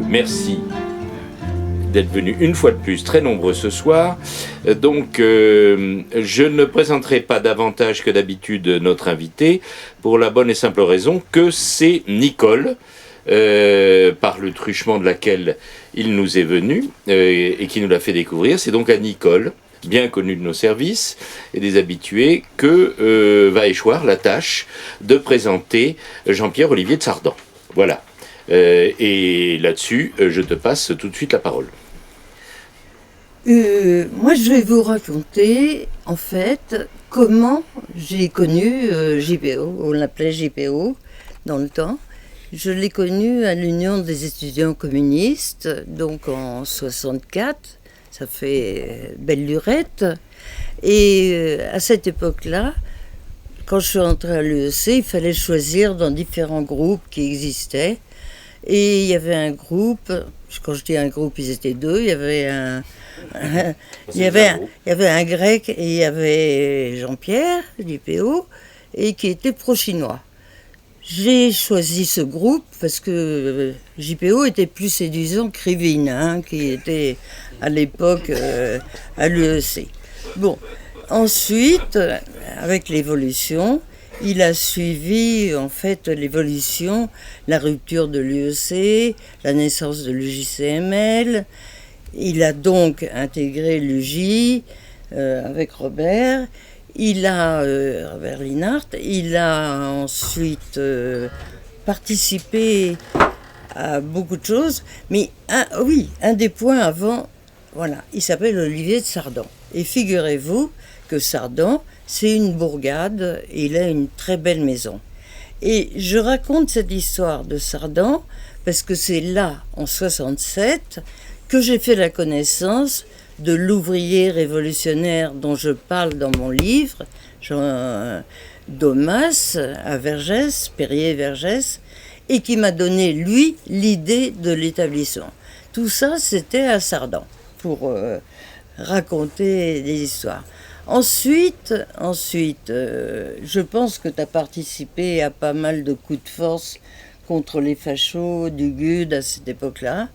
merci d'être venus une fois de plus, très nombreux ce soir. Je ne présenterai pas davantage que d'habitude notre invité, pour la bonne et simple raison que c'est Nicole, par le truchement de laquelle il nous est venu et qui nous l'a fait découvrir. C'est donc à Nicole, bien connue de nos services et des habitués, que va échoir la tâche de présenter Jean-Pierre Olivier de Sardan. Voilà. Et là-dessus, je te passe tout de suite la parole. Moi, je vais vous raconter, en fait, comment j'ai connu JPO. On l'appelait JPO dans le temps. Je l'ai connu à l'Union des étudiants communistes, donc en 64. Ça fait belle lurette. Et à cette époque-là, quand je suis entrée à l'UEC, il fallait choisir dans différents groupes qui existaient. Et il y avait un groupe, quand je dis un groupe, ils étaient deux, il y avait un grec et il y avait Jean-Pierre, du PO, et qui était pro-chinois. J'ai choisi ce groupe parce que JPO était plus séduisant que Krivine, qui était à l'époque à l'UEC. Bon, ensuite, avec l'évolution, il a suivi en fait l'évolution, la rupture de l'UEC, la naissance de l'UJCML. Il a donc intégré l'UJ avec Robert. Robert Linhart, il a ensuite participé à beaucoup de choses, mais un des points avant, voilà, il s'appelle Olivier de Sardan. Et figurez-vous que Sardan, c'est une bourgade, et il a une très belle maison. Et je raconte cette histoire de Sardan parce que c'est là, en 67, que j'ai fait la connaissance de l'ouvrier révolutionnaire dont je parle dans mon livre, Jean Domas, à Vergès, Périer-Vergès, et qui m'a donné, lui, l'idée de l'établissement. Tout ça, c'était à Sardan, pour raconter des histoires. Ensuite, je pense que tu as participé à pas mal de coups de force contre les fachos du GUD à cette époque-là.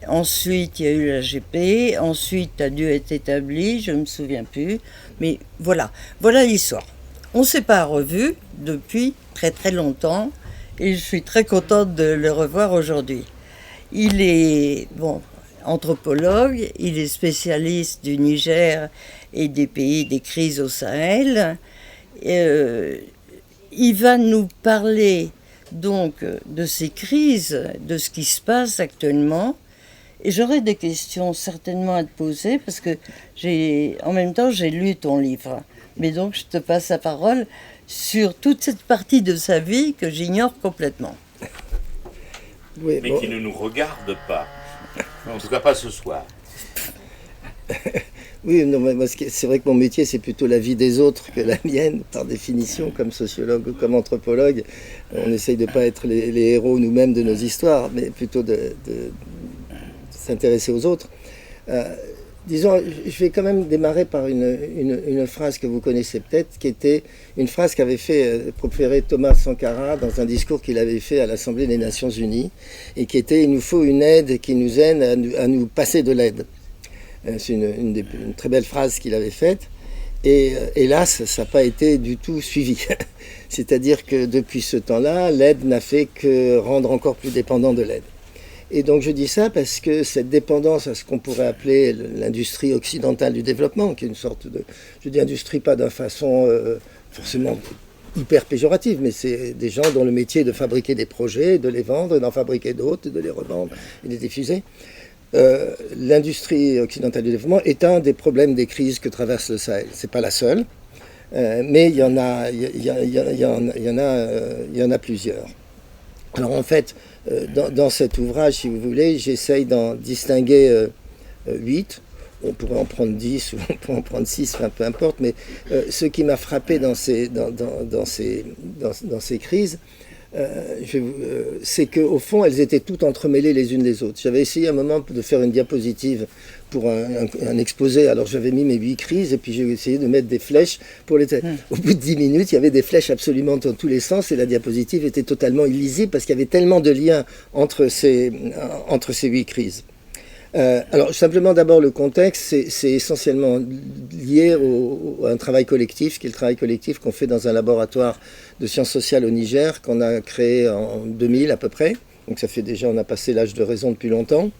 Ensuite, il y a eu la GP. Ensuite, tu as dû être établi, je ne me souviens plus. Mais voilà l'histoire. On ne s'est pas revu depuis très très longtemps et je suis très contente de le revoir aujourd'hui. Il est anthropologue, il est spécialiste du Niger et des pays des crises au Sahel. Il va nous parler donc de ces crises, de ce qui se passe actuellement. Et j'aurais des questions certainement à te poser parce que en même temps j'ai lu ton livre. Mais donc je te passe la parole sur toute cette partie de sa vie que j'ignore complètement. Oui, mais qui ne nous regarde pas. En tout cas pas ce soir. Oui, non, moi, c'est vrai que mon métier, c'est plutôt la vie des autres que la mienne, par définition, comme sociologue ou comme anthropologue. On essaye de ne pas être les héros nous-mêmes de nos histoires, mais plutôt de s'intéresser aux autres. Disons, je vais quand même démarrer par une phrase que vous connaissez peut-être, qui était une phrase qu'avait fait proférer Thomas Sankara dans un discours qu'il avait fait à l'Assemblée des Nations Unies, et qui était « Il nous faut une aide qui nous aide à nous passer de l'aide ». C'est une très belle phrase qu'il avait faite. Et hélas, ça n'a pas été du tout suivi. C'est-à-dire que depuis ce temps-là, l'aide n'a fait que rendre encore plus dépendant de l'aide. Et donc je dis ça parce que cette dépendance à ce qu'on pourrait appeler l'industrie occidentale du développement, qui est une sorte de, je dis industrie pas d'une façon forcément hyper péjorative, mais c'est des gens dont le métier est de fabriquer des projets, de les vendre, d'en fabriquer d'autres, de les revendre et de les diffuser. L'industrie occidentale du développement est un des problèmes des crises que traverse le Sahel. C'est pas la seule, mais il y en a plusieurs. Alors en fait, dans cet ouvrage, si vous voulez, j'essaye d'en distinguer 8. On pourrait en prendre 10 ou on pourrait en prendre 6, enfin, peu importe. Mais ce qui m'a frappé dans ces crises, c'est qu'au fond, elles étaient toutes entremêlées les unes des autres. J'avais essayé à un moment de faire une diapositive pour un exposé, alors j'avais mis mes 8 crises et puis j'ai essayé de mettre des flèches pour les... Au bout de 10 minutes, il y avait des flèches absolument dans tous les sens et la diapositive était totalement illisible parce qu'il y avait tellement de liens entre ces 8 crises. Alors simplement d'abord le contexte, c'est essentiellement lié à un travail collectif, qui est le travail collectif qu'on fait dans un laboratoire de sciences sociales au Niger, qu'on a créé en 2000 à peu près, donc ça fait déjà, on a passé l'âge de raison depuis longtemps,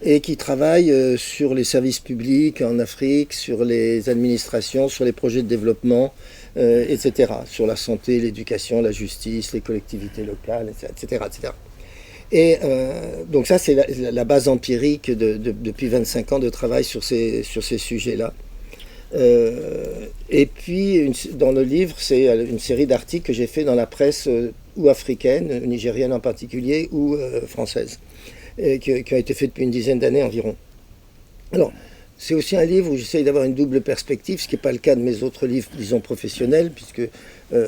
et qui travaille sur les services publics en Afrique, sur les administrations, sur les projets de développement, etc., sur la santé, l'éducation, la justice, les collectivités locales, etc., etc. Et donc ça, c'est la base empirique depuis 25 ans de travail sur ces sujets-là. Et puis, dans le livre, c'est une série d'articles que j'ai fait dans la presse ou africaine, nigérienne en particulier, ou française, qui ont été faits depuis une dizaine d'années environ. Alors, c'est aussi un livre où j'essaye d'avoir une double perspective, ce qui n'est pas le cas de mes autres livres, disons, professionnels, puisque j'ai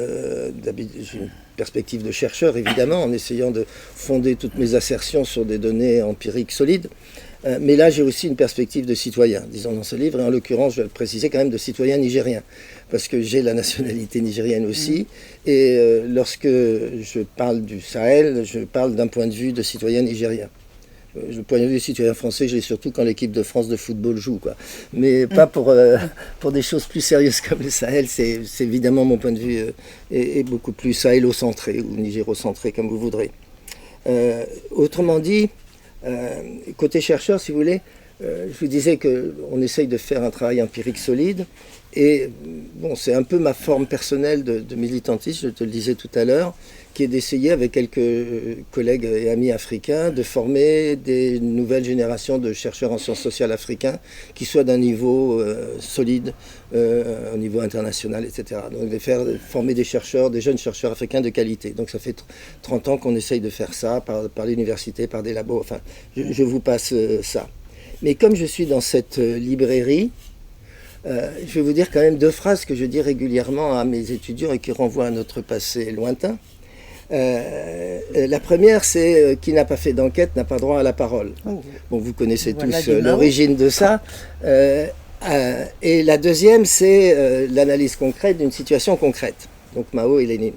une perspective de chercheur, évidemment, en essayant de fonder toutes mes assertions sur des données empiriques solides. Mais là, j'ai aussi une perspective de citoyen, disons, dans ce livre, et en l'occurrence, je vais le préciser quand même, de citoyen nigérien, parce que j'ai la nationalité nigérienne aussi, et lorsque je parle du Sahel, je parle d'un point de vue de citoyen nigérien. Le point de vue du citoyen français, je l'ai surtout quand l'équipe de France de football joue, quoi. Mais pas pour des choses plus sérieuses comme le Sahel. C'est évidemment mon point de vue est beaucoup plus sahélo-centré ou nigéro-centré, comme vous voudrez. Autrement dit, côté chercheur, si vous voulez, je vous disais qu'on essaye de faire un travail empirique solide. Et bon, c'est un peu ma forme personnelle de militantisme, je te le disais tout à l'heure, qui est d'essayer avec quelques collègues et amis africains de former des nouvelles générations de chercheurs en sciences sociales africains qui soient d'un niveau solide, au niveau international, etc. Donc de faire former des chercheurs, des jeunes chercheurs africains de qualité. Donc ça fait 30 ans qu'on essaye de faire ça par l'université, par des labos, enfin je vous passe ça. Mais comme je suis dans cette librairie, je vais vous dire quand même 2 phrases que je dis régulièrement à mes étudiants et qui renvoient à notre passé lointain. La première, c'est qui n'a pas fait d'enquête n'a pas droit à la parole. Bon, vous connaissez tous l'origine de ça. Et la deuxième, c'est l'analyse concrète d'une situation concrète. Donc Mao et Lénine.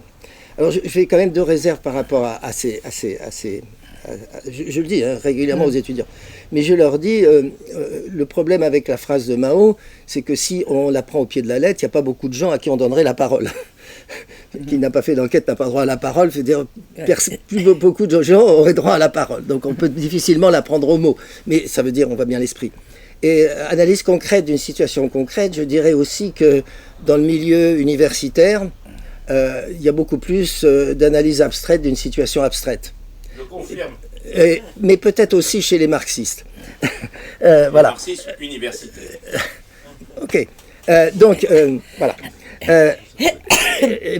Alors je fais quand même 2 réserves par rapport à ces je le dis régulièrement aux étudiants. Mais je leur dis, le problème avec la phrase de Mao, c'est que si on la prend au pied de la lettre, il n'y a pas beaucoup de gens à qui on donnerait la parole. Qui n'a pas fait d'enquête n'a pas droit à la parole, c'est-à-dire beaucoup de gens auraient droit à la parole. Donc on peut difficilement la prendre au mot. Mais ça veut dire, on voit bien l'esprit. Et analyse concrète d'une situation concrète, je dirais aussi que dans le milieu universitaire, il y a beaucoup plus d'analyse abstraite d'une situation abstraite. Je confirme. Mais peut-être aussi chez les marxistes. Voilà. Marxisme universitaire. Ok. Donc, voilà.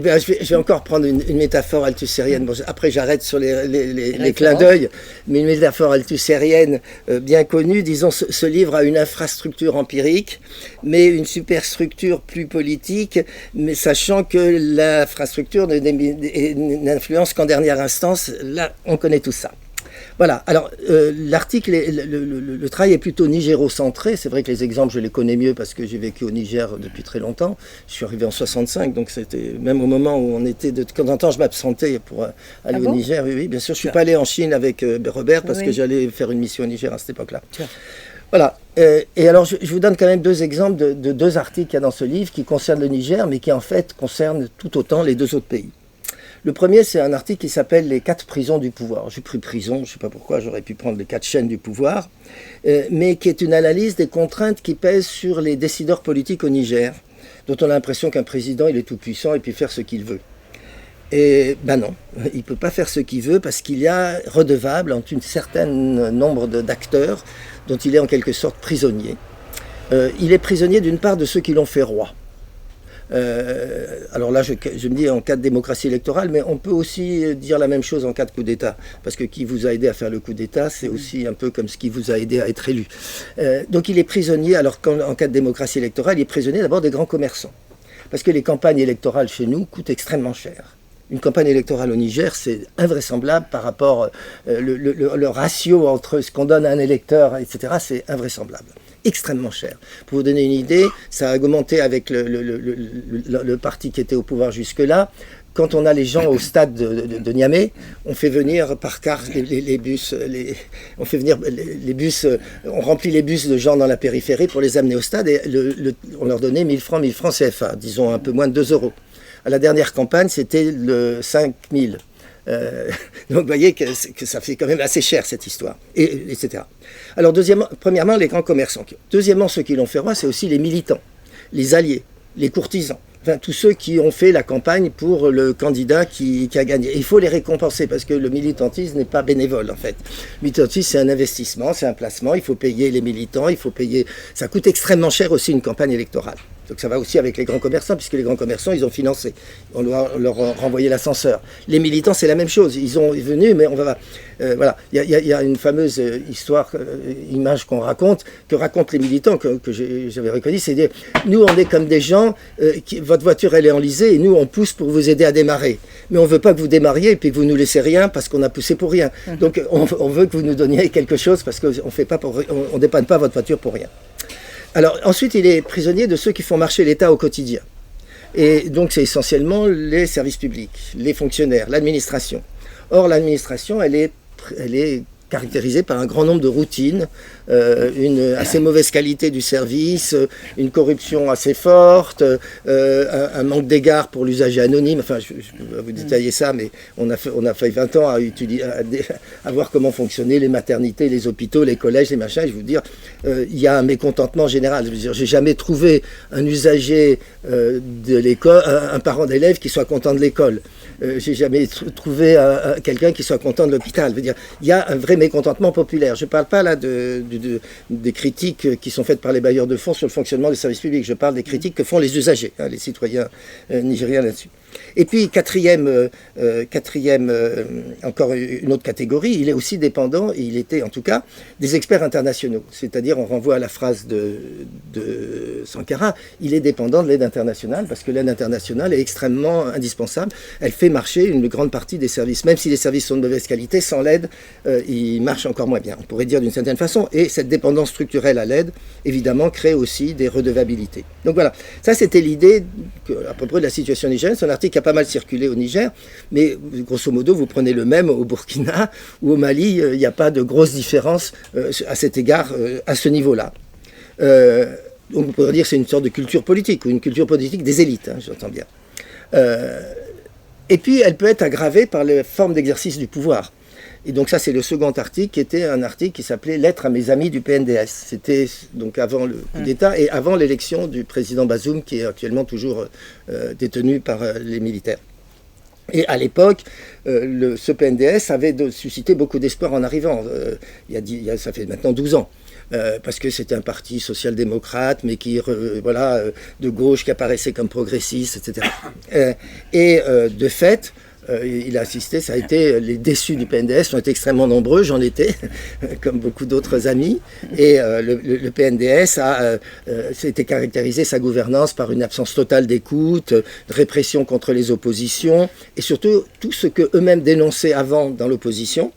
Ben, je vais encore prendre une métaphore althussérienne. Bon, après, j'arrête sur les clins d'œil, mais une métaphore althussérienne bien connue. Disons, ce livre a une infrastructure empirique, mais une superstructure plus politique, mais sachant que l'infrastructure n'influence qu'en dernière instance. Là, on connaît tout ça. Voilà, alors l'article, le travail est plutôt nigéro-centré. C'est vrai que les exemples, je les connais mieux parce que j'ai vécu au Niger depuis très longtemps. Je suis arrivé en 65, donc c'était même au moment où on était, de temps en temps, je m'absentais pour aller au Niger. Oui, bien sûr, je ne suis pas allé en Chine avec Robert parce que j'allais faire une mission au Niger à cette époque-là. Voilà, et alors je vous donne quand même 2 exemples de 2 articles qu'il y a dans ce livre qui concernent le Niger, mais qui en fait concernent tout autant les 2 autres pays. Le premier, c'est un article qui s'appelle « Les 4 prisons du pouvoir ». J'ai pris prison, je ne sais pas pourquoi, j'aurais pu prendre les 4 chaînes du pouvoir, mais qui est une analyse des contraintes qui pèsent sur les décideurs politiques au Niger, dont on a l'impression qu'un président, il est tout puissant et peut faire ce qu'il veut. Et ben non, il ne peut pas faire ce qu'il veut parce qu'il y a redevable entre un certain nombre d'acteurs dont il est en quelque sorte prisonnier. Il est prisonnier d'une part de ceux qui l'ont fait roi. Alors là, je me dis en cas de démocratie électorale, mais on peut aussi dire la même chose en cas de coup d'État, parce que qui vous a aidé à faire le coup d'État, c'est aussi un peu comme ce qui vous a aidé à être élu. Donc il est prisonnier, alors qu'en cas de démocratie électorale, il est prisonnier d'abord des grands commerçants, parce que les campagnes électorales chez nous coûtent extrêmement cher. Une campagne électorale au Niger, c'est invraisemblable par rapport le ratio entre ce qu'on donne à un électeur, etc. C'est invraisemblable, extrêmement cher. Pour vous donner une idée, ça a augmenté avec le parti qui était au pouvoir jusque-là. Quand on a les gens au stade de Niamey, on fait venir par carte les bus, on remplit les bus de gens dans la périphérie pour les amener au stade et on leur donnait 1000 francs CFA, disons un peu moins de 2 euros. À la dernière campagne, c'était le 5000. Donc vous voyez que ça fait quand même assez cher cette histoire, etc. Alors premièrement, les grands commerçants. Deuxièmement, ceux qui l'ont fait roi, c'est aussi les militants, les alliés, les courtisans. Enfin, tous ceux qui ont fait la campagne pour le candidat qui a gagné. Et il faut les récompenser parce que le militantisme n'est pas bénévole en fait. Le militantisme, c'est un investissement, c'est un placement, il faut payer les militants, il faut payer... Ça coûte extrêmement cher aussi une campagne électorale. Donc ça va aussi avec les grands commerçants, puisque les grands commerçants, ils ont financé. On doit leur renvoyer l'ascenseur. Les militants, c'est la même chose. Ils sont venus, mais on va... voilà. Il y a une fameuse image que racontent les militants, que j'avais reconnu, c'est dire, nous, on est comme des gens, votre voiture, elle est enlisée, et nous, on pousse pour vous aider à démarrer. Mais on ne veut pas que vous démarriez, et puis que vous nous laissez rien, parce qu'on a poussé pour rien. Donc, on veut que vous nous donniez quelque chose, parce qu'on ne dépanne pas votre voiture pour rien. Alors ensuite, il est prisonnier de ceux qui font marcher l'État au quotidien. Et donc c'est essentiellement les services publics, les fonctionnaires, l'administration. Or l'administration, elle est caractérisée par un grand nombre de routines, une assez mauvaise qualité du service, une corruption assez forte, un manque d'égard pour l'usager anonyme. Enfin, je vais vous détailler ça, mais on a fait 20 ans à voir comment fonctionnaient les maternités, les hôpitaux, les collèges, les machins. Je vais vous dire, il y a un mécontentement général. Je veux dire, j'ai jamais trouvé un usager de l'école, un parent d'élève qui soit content de l'école. J'ai jamais trouvé quelqu'un qui soit content de l'hôpital. Je veux dire, il y a un vrai mécontentement populaire. Je ne parle pas là des critiques qui sont faites par les bailleurs de fonds sur le fonctionnement des services publics. Je parle des critiques que font les usagers, les citoyens nigériens là-dessus. Et puis, quatrième, encore une autre catégorie, il est aussi dépendant, il était en tout cas, des experts internationaux. C'est-à-dire, on renvoie à la phrase de Sankara, il est dépendant de l'aide internationale, parce que l'aide internationale est extrêmement indispensable. Elle fait marcher une grande partie des services. Même si les services sont de mauvaise qualité, sans l'aide, ils marchent encore moins bien, on pourrait dire d'une certaine façon. Et cette dépendance structurelle à l'aide, évidemment, crée aussi des redevabilités. Donc voilà, ça c'était l'idée à peu près de la situation nigérienne. C'est un article qui a pas mal circulé au Niger, mais grosso modo, vous prenez le même au Burkina ou au Mali, il n'y a pas de grosse différence à cet égard, à ce niveau-là. On pourrait dire que c'est une sorte de culture politique, ou une culture politique des élites, j'entends bien. Et puis, elle peut être aggravée par les formes d'exercice du pouvoir. Et donc ça, c'est le second article, qui était un article qui s'appelait « Lettre à mes amis du PNDS ». C'était donc avant le coup d'État et avant l'élection du président Bazoum, qui est actuellement toujours détenu par les militaires. Et à l'époque, ce PNDS avait suscité beaucoup d'espoir en arrivant. Ça fait maintenant 12 ans. Parce que c'était un parti social-démocrate, mais qui, de gauche, qui apparaissait comme progressiste, etc. De fait, il a assisté, ça a été, les déçus du PNDS ont été extrêmement nombreux, j'en étais, comme beaucoup d'autres amis, et le PNDS s'était caractérisé sa gouvernance par une absence totale d'écoute, de répression contre les oppositions, et surtout tout ce que eux-mêmes dénonçaient avant dans l'opposition.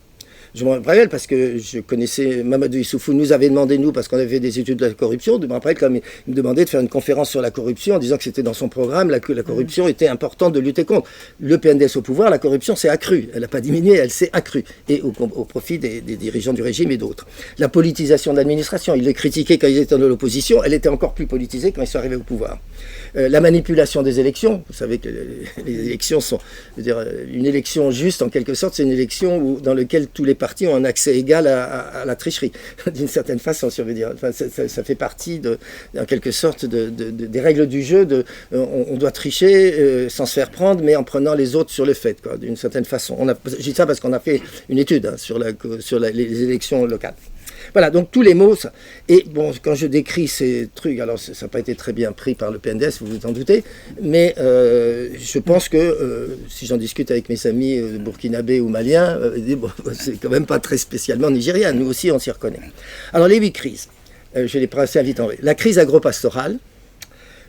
Je me rappelle parce que je connaissais Mamadou Issoufou, nous avait demandé, nous, parce qu'on avait fait des études de la corruption, je me rappelle comme il me demandait de faire une conférence sur la corruption en disant que c'était dans son programme, que la corruption était importante de lutter contre. Le PNDS au pouvoir, la corruption s'est accrue. Elle n'a pas diminué, elle s'est accrue. Et au profit des dirigeants du régime et d'autres. La politisation de l'administration, ils les critiquaient quand ils étaient dans l'opposition, elle était encore plus politisée quand ils sont arrivés au pouvoir. La manipulation des élections, vous savez que les élections sont, je veux dire, une élection juste en quelque sorte, c'est une élection dans laquelle tous les partis ont un accès égal à la tricherie, d'une certaine façon, si on veut dire. Enfin, ça fait partie, en quelque sorte, des règles du jeu. On doit tricher sans se faire prendre, mais en prenant les autres sur le fait, quoi, d'une certaine façon. Je dis ça parce qu'on a fait une étude sur les élections locales. Voilà, donc tous les mots, ça. Et bon, quand je décris ces trucs, alors ça n'a pas été très bien pris par le PNDS, vous vous en doutez, mais je pense que si j'en discute avec mes amis burkinabés ou maliens, c'est quand même pas très spécialement nigérien, nous aussi on s'y reconnaît. Alors les 8 crises, je les passe assez vite en vrai. La crise agro-pastorale,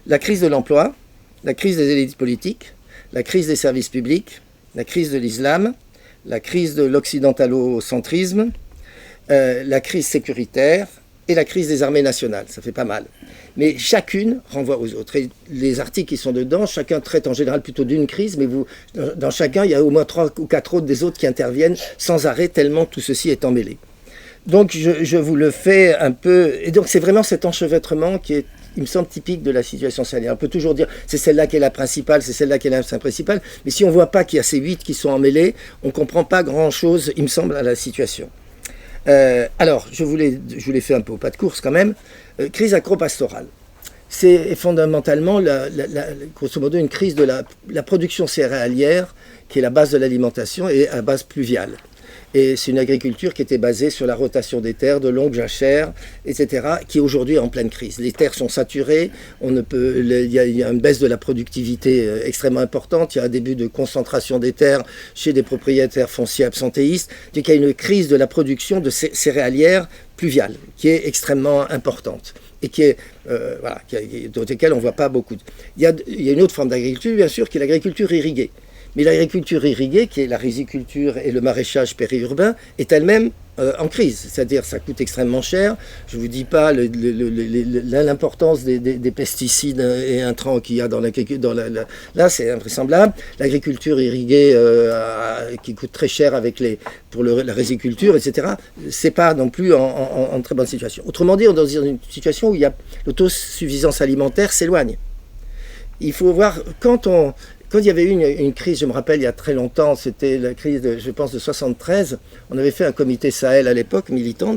la crise de l'emploi, la crise des élites politiques, la crise des services publics, la crise de l'islam, la crise de l'occidentalocentrisme, la crise sécuritaire et la crise des armées nationales. Ça fait pas mal. Mais chacune renvoie aux autres. Et les articles qui sont dedans, chacun traite en général plutôt d'une crise, mais dans chacun, il y a au moins 3 ou 4 autres des autres qui interviennent sans arrêt, tellement tout ceci est emmêlé. Donc je vous le fais un peu... Et donc c'est vraiment cet enchevêtrement qui est, il me semble, typique de la situation sahélienne. On peut toujours dire c'est celle-là qui est la principale, c'est celle-là qui est la principale, mais si on ne voit pas qu'il y a ces 8 qui sont emmêlés, on ne comprend pas grand-chose, il me semble, à la situation. Alors, je vous l'ai fait un peu au pas de course quand même. Crise agro-pastorale. C'est fondamentalement, grosso modo, une crise de la production céréalière qui est la base de l'alimentation et à base pluviale. Et c'est une agriculture qui était basée sur la rotation des terres, de longues jachères, etc., qui aujourd'hui est en pleine crise. Les terres sont saturées, il y a une baisse de la productivité extrêmement importante, il y a un début de concentration des terres chez des propriétaires fonciers absentéistes, donc il y a une crise de la production de céréalière pluviale qui est extrêmement importante et qui est, dans lesquelles on ne voit pas beaucoup. Il y a une autre forme d'agriculture, bien sûr, qui est l'agriculture irriguée. Mais l'agriculture irriguée, qui est la riziculture et le maraîchage périurbain, est elle-même en crise. C'est-à-dire ça coûte extrêmement cher. Je ne vous dis pas l'importance des pesticides et intrants qu'il y a dans l'agriculture. Là, c'est invraisemblable. L'agriculture irriguée qui coûte très cher pour la riziculture, etc., c'est pas non plus en très bonne situation. Autrement dit, on est dans une situation où l'autosuffisance alimentaire s'éloigne. Il faut voir, quand il y avait eu une crise, je me rappelle il y a très longtemps, c'était la crise de 73, on avait fait un comité Sahel à l'époque, militant,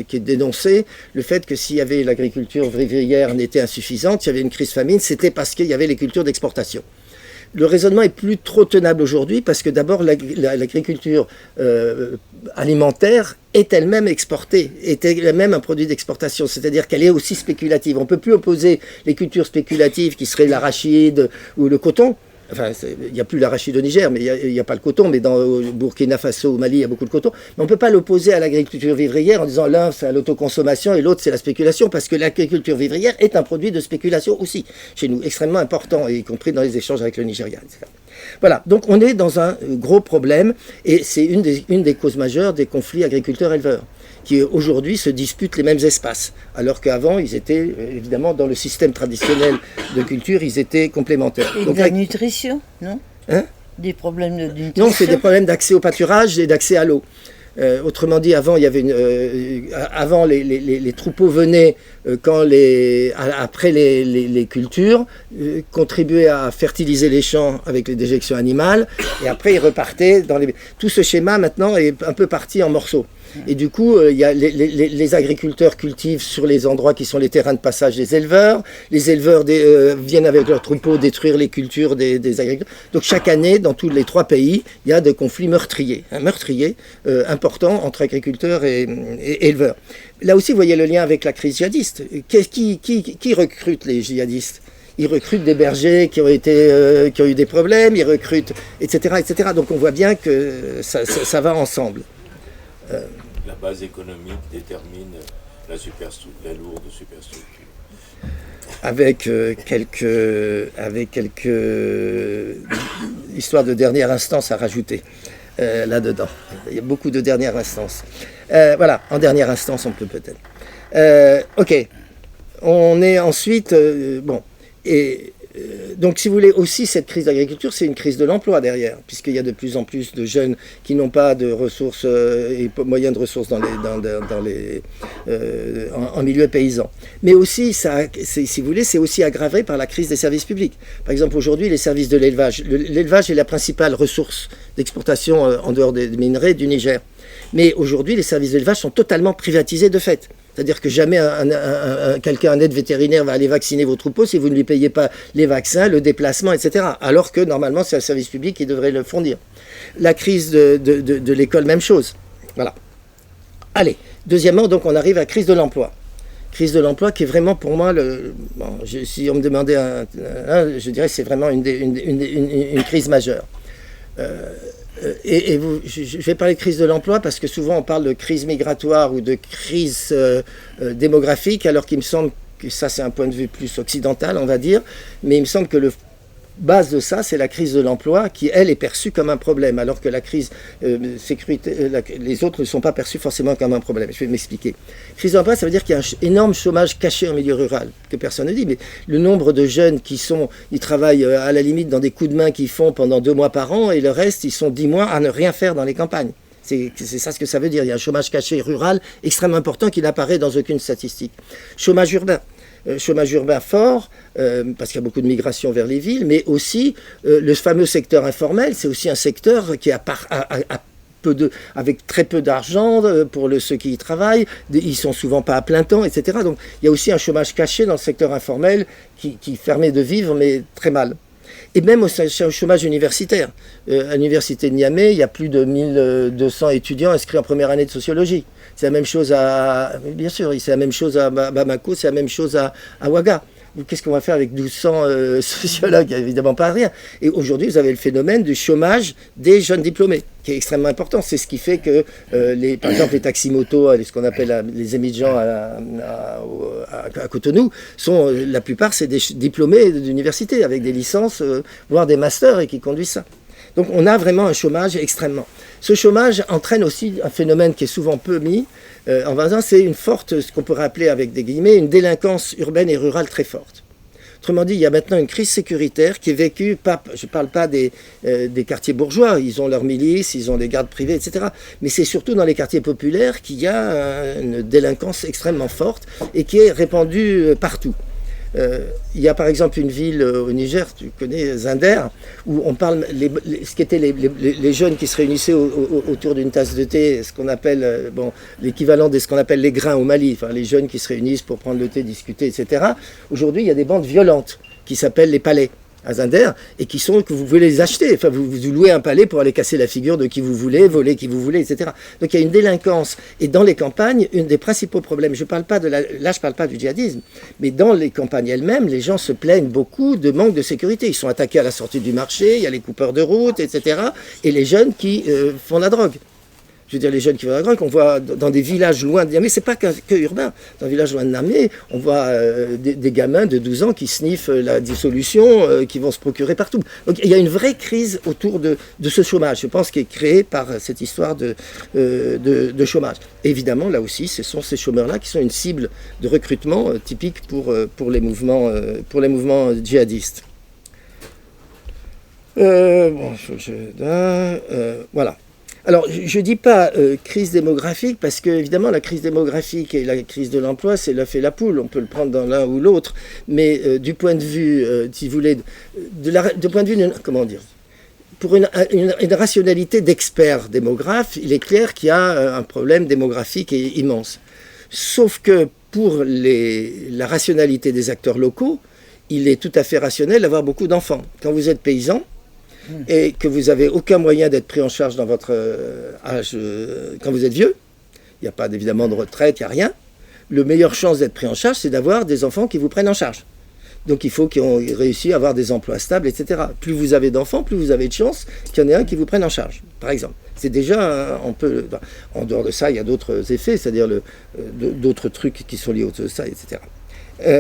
qui dénonçait le fait que s'il y avait l'agriculture vivrière n'était insuffisante, s'il y avait une crise famine, c'était parce qu'il y avait les cultures d'exportation. Le raisonnement est plus trop tenable aujourd'hui parce que d'abord l'agriculture alimentaire est elle-même exportée, est elle-même un produit d'exportation, c'est-à-dire qu'elle est aussi spéculative. On ne peut plus opposer les cultures spéculatives qui seraient l'arachide ou le coton. Enfin, il n'y a plus l'arachide au Niger, mais il n'y a pas le coton, mais au Burkina Faso, au Mali, il y a beaucoup de coton. Mais on ne peut pas l'opposer à l'agriculture vivrière en disant l'un c'est l'autoconsommation et l'autre c'est la spéculation, parce que l'agriculture vivrière est un produit de spéculation aussi, chez nous, extrêmement important, y compris dans les échanges avec le Nigeria, etc. Voilà, donc on est dans un gros problème, et c'est une des causes majeures des conflits agriculteurs-éleveurs, qui aujourd'hui se disputent les mêmes espaces, alors qu'avant, ils étaient, évidemment, dans le système traditionnel de culture, ils étaient complémentaires. Et donc, de la nutrition, non? Des problèmes de nutrition? Non, c'est des problèmes d'accès au pâturage et d'accès à l'eau. Autrement dit, avant, il y avait avant les troupeaux venaient après les cultures, contribuaient à fertiliser les champs avec les déjections animales, et après ils repartaient dans les... Tout ce schéma maintenant est un peu parti en morceaux. Et du coup, il y a les agriculteurs cultivent sur les endroits qui sont les terrains de passage des éleveurs. Les éleveurs viennent avec leurs troupeaux détruire les cultures des agriculteurs. Donc chaque année, dans tous les 3 pays, il y a des conflits meurtriers. Un meurtrier important entre agriculteurs et éleveurs. Là aussi, vous voyez le lien avec la crise djihadiste. Qui recrute les djihadistes? Ils recrutent des bergers qui ont eu des problèmes, ils recrutent, etc., etc. Donc on voit bien que ça va ensemble. La base économique détermine la lourde superstructure. Avec quelques histoires de dernière instance à rajouter là-dedans. Il y a beaucoup de dernière instance. Voilà, en dernière instance, on peut-être. Ok. On est ensuite... donc, si vous voulez, aussi, cette crise d'agriculture, c'est une crise de l'emploi derrière, puisqu'il y a de plus en plus de jeunes qui n'ont pas de ressources et moyens de ressources en milieu paysan. Mais aussi, si vous voulez, c'est aussi aggravé par la crise des services publics. Par exemple, aujourd'hui, les services de l'élevage. L'élevage est la principale ressource d'exportation en dehors des minerais du Niger. Mais aujourd'hui, les services d'élevage sont totalement privatisés de fait. C'est-à-dire que jamais un aide vétérinaire va aller vacciner vos troupeaux si vous ne lui payez pas les vaccins, le déplacement, etc. Alors que normalement, c'est un service public qui devrait le fournir. La crise de l'école, même chose. Voilà. Allez, deuxièmement, donc on arrive à la crise de l'emploi. Crise de l'emploi qui est vraiment pour moi, si on me demandait je dirais que c'est vraiment une crise majeure. Je vais parler de crise de l'emploi parce que souvent on parle de crise migratoire ou de crise démographique, alors qu'il me semble que ça c'est un point de vue plus occidental, on va dire, mais il me semble que base de ça, c'est la crise de l'emploi qui, elle, est perçue comme un problème, alors que la crise les autres ne sont pas perçus forcément comme un problème. Je vais m'expliquer. Crise de l'emploi, ça veut dire qu'il y a un énorme chômage caché en milieu rural, que personne ne dit, mais le nombre de jeunes ils travaillent à la limite dans des coups de main qu'ils font pendant 2 mois par an, et le reste, ils sont 10 mois à ne rien faire dans les campagnes. C'est ça ce que ça veut dire. Il y a un chômage caché rural extrêmement important qui n'apparaît dans aucune statistique. Chômage urbain. Chômage urbain fort, parce qu'il y a beaucoup de migration vers les villes, mais aussi le fameux secteur informel, c'est aussi un secteur qui avec très peu d'argent pour ceux qui y travaillent, ils sont souvent pas à plein temps, etc. Donc il y a aussi un chômage caché dans le secteur informel qui permet de vivre, mais très mal. Et même au chômage universitaire. À l'université de Niamey, il y a plus de 1200 étudiants inscrits en première année de sociologie. C'est la même chose bien sûr, c'est la même chose à Bamako, c'est la même chose à Ouaga. Qu'est-ce qu'on va faire avec 1200 sociologues? Évidemment pas rien. Et aujourd'hui, vous avez le phénomène du chômage des jeunes diplômés, qui est extrêmement important. C'est ce qui fait que, par exemple, les taxis-motos, ce qu'on appelle les émigrants à Cotonou, la plupart, c'est des diplômés d'université, avec des licences, voire des masters, et qui conduisent ça. Donc on a vraiment un chômage extrêmement. Ce chômage entraîne aussi un phénomène qui est souvent peu mis en disant, c'est une forte, ce qu'on pourrait appeler avec des guillemets, une délinquance urbaine et rurale très forte. Autrement dit, il y a maintenant une crise sécuritaire qui est vécue, je ne parle pas des quartiers bourgeois, ils ont leurs milices, ils ont des gardes privés, etc. Mais c'est surtout dans les quartiers populaires qu'il y a une délinquance extrêmement forte et qui est répandue partout. Il y a par exemple une ville au Niger, tu connais, Zinder, où on parle, ce qui étaient les jeunes qui se réunissaient autour d'une tasse de thé, ce qu'on appelle, l'équivalent de ce qu'on appelle les grains au Mali, enfin les jeunes qui se réunissent pour prendre le thé, discuter, etc. Aujourd'hui, il y a des bandes violentes qui s'appellent les palais à Zinder, et que vous voulez les acheter. Enfin, vous louez un palais pour aller casser la figure de qui vous voulez, voler qui vous voulez, etc. Donc il y a une délinquance. Et dans les campagnes, un des principaux problèmes, je ne parle pas du djihadisme, mais dans les campagnes elles-mêmes, les gens se plaignent beaucoup de manque de sécurité. Ils sont attaqués à la sortie du marché, il y a les coupeurs de route, etc. Et les jeunes qui font la drogue. Je veux dire, les jeunes qui vont à la drogue, on voit dans des villages loin de Niamey, c'est pas que urbain. Dans des villages loin de Niamey, on voit des gamins de 12 ans qui sniffent la dissolution, qui vont se procurer partout. Donc il y a une vraie crise autour de ce chômage, je pense, qui est créée par cette histoire de chômage. Et évidemment, là aussi, ce sont ces chômeurs-là qui sont une cible de recrutement typique pour les mouvements djihadistes. Voilà. Alors, je ne dis pas crise démographique, parce que, évidemment, la crise démographique et la crise de l'emploi, c'est l'œuf et la poule. On peut le prendre dans l'un ou l'autre. Mais du point de vue, si vous voulez, du point de vue, comment dire, pour une rationalité d'experts démographes, il est clair qu'il y a un problème démographique immense. Sauf que pour la rationalité des acteurs locaux, il est tout à fait rationnel d'avoir beaucoup d'enfants. Quand vous êtes paysan, et que vous n'avez aucun moyen d'être pris en charge dans votre âge, quand vous êtes vieux, il n'y a pas évidemment de retraite, il n'y a rien, la meilleure chance d'être pris en charge, c'est d'avoir des enfants qui vous prennent en charge. Donc il faut qu'ils aient réussi à avoir des emplois stables, etc. Plus vous avez d'enfants, plus vous avez de chances qu'il y en ait un qui vous prenne en charge, par exemple. C'est déjà, en dehors de ça, il y a d'autres effets, c'est-à-dire d'autres trucs qui sont liés à ça, etc.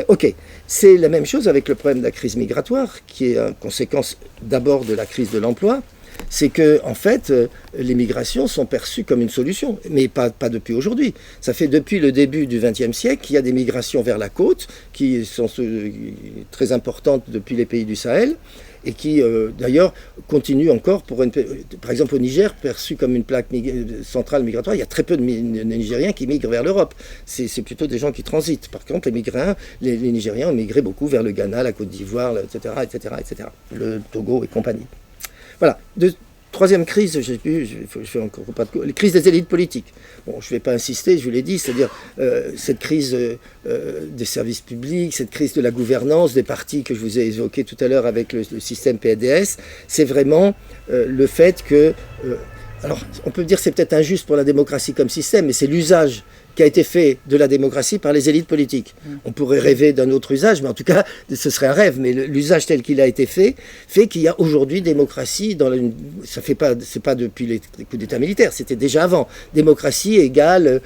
Ok, c'est la même chose avec le problème de la crise migratoire, qui est une conséquence d'abord de la crise de l'emploi. C'est que, en fait, les migrations sont perçues comme une solution, mais pas depuis aujourd'hui. Ça fait depuis le début du XXe siècle qu'il y a des migrations vers la côte, qui sont très importantes depuis les pays du Sahel, et qui, d'ailleurs, continuent encore, par exemple au Niger, perçu comme une plaque centrale migratoire, il y a très peu de Nigériens qui migrent vers l'Europe. C'est plutôt des gens qui transitent. Par contre, les Nigériens ont migré beaucoup vers le Ghana, la Côte d'Ivoire, etc., le Togo et compagnie. Voilà. Troisième crise, je fais encore pas de la crise des élites politiques. Bon, je ne vais pas insister, je vous l'ai dit, c'est-à-dire cette crise des services publics, cette crise de la gouvernance des partis que je vous ai évoqué tout à l'heure avec le système PDS, c'est vraiment le fait que... alors, on peut dire que c'est peut-être injuste pour la démocratie comme système, mais c'est l'usage qui a été fait de la démocratie par les élites politiques. On pourrait rêver d'un autre usage, mais en tout cas, ce serait un rêve. Mais l'usage tel qu'il a été fait qu'il y a aujourd'hui démocratie c'est pas depuis les coups d'État militaires, c'était déjà avant. Démocratie égale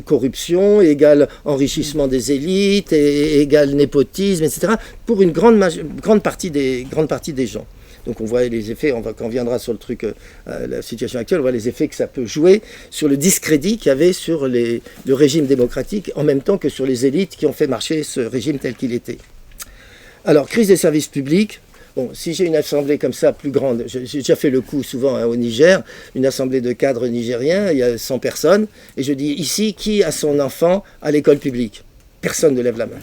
corruption, égale enrichissement des élites, égale népotisme, etc. pour une grande partie des gens. Donc on voit les effets, quand on viendra sur le truc, la situation actuelle, on voit les effets que ça peut jouer sur le discrédit qu'il y avait sur le régime démocratique, en même temps que sur les élites qui ont fait marcher ce régime tel qu'il était. Alors, crise des services publics. Bon, si j'ai une assemblée comme ça, plus grande, j'ai déjà fait le coup souvent au Niger, une assemblée de cadres nigériens, il y a 100 personnes, et je dis ici, qui a son enfant à l'école publique? Personne ne lève la main.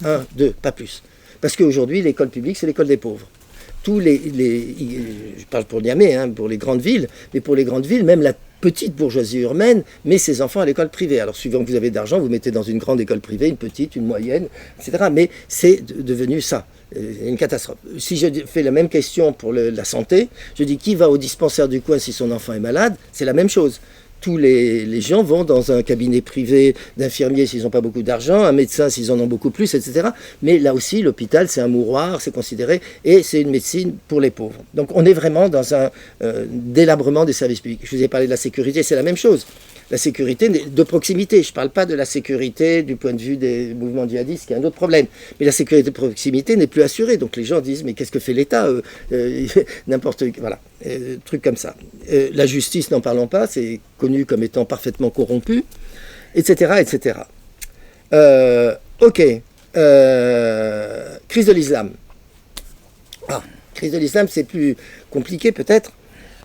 1, 2, pas plus. Parce qu'aujourd'hui, l'école publique, c'est l'école des pauvres. Je parle pour Niamey, pour les grandes villes, mais pour les grandes villes, même la petite bourgeoisie urbaine met ses enfants à l'école privée. Alors, suivant que vous avez d'argent, vous mettez dans une grande école privée, une petite, une moyenne, etc. Mais c'est devenu ça, une catastrophe. Si je fais la même question pour la santé, je dis qui va au dispensaire du coin si son enfant est malade, c'est la même chose. Tous les gens vont dans un cabinet privé d'infirmiers s'ils n'ont pas beaucoup d'argent, un médecin s'ils en ont beaucoup plus, etc. Mais là aussi, l'hôpital, c'est un mouroir, c'est considéré, et c'est une médecine pour les pauvres. Donc on est vraiment dans un délabrement des services publics. Je vous ai parlé de la sécurité, c'est la même chose. La sécurité de proximité, je ne parle pas de la sécurité du point de vue des mouvements djihadistes, qui est un autre problème. Mais la sécurité de proximité n'est plus assurée. Donc les gens disent, mais qu'est-ce que fait l'État n'importe voilà, truc comme ça. La justice, n'en parlons pas, c'est connu comme étant parfaitement corrompu, etc. etc. Crise de l'islam. Crise de l'islam, c'est plus compliqué peut-être.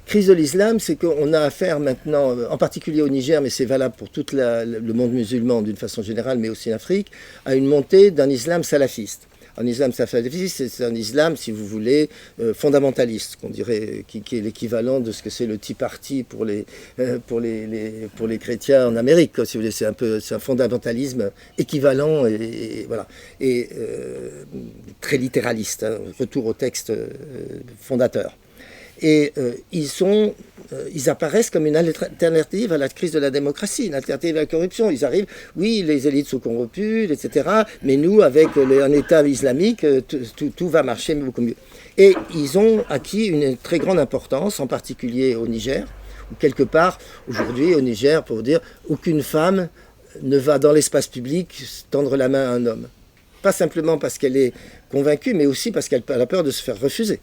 Crise de l'islam, c'est qu'on a affaire maintenant, en particulier au Niger, mais c'est valable pour tout le monde musulman d'une façon générale, mais aussi en Afrique, à une montée d'un islam salafiste. Un islam salafiste, c'est un islam, si vous voulez, fondamentaliste, qu'on dirait, qui est l'équivalent de ce que c'est le Tea Party pour les chrétiens en Amérique, si vous voulez. C'est un fondamentalisme équivalent et très littéraliste, retour au texte fondateur. Et ils apparaissent comme une alternative à la crise de la démocratie, une alternative à la corruption. Ils arrivent, oui, les élites sont corrompues, etc. Mais nous, avec un État islamique, tout va marcher beaucoup mieux. Et ils ont acquis une très grande importance, en particulier au Niger, où quelque part, aujourd'hui, au Niger, pour dire, aucune femme ne va dans l'espace public tendre la main à un homme. Pas simplement parce qu'elle est convaincue, mais aussi parce qu'elle a peur de se faire refuser.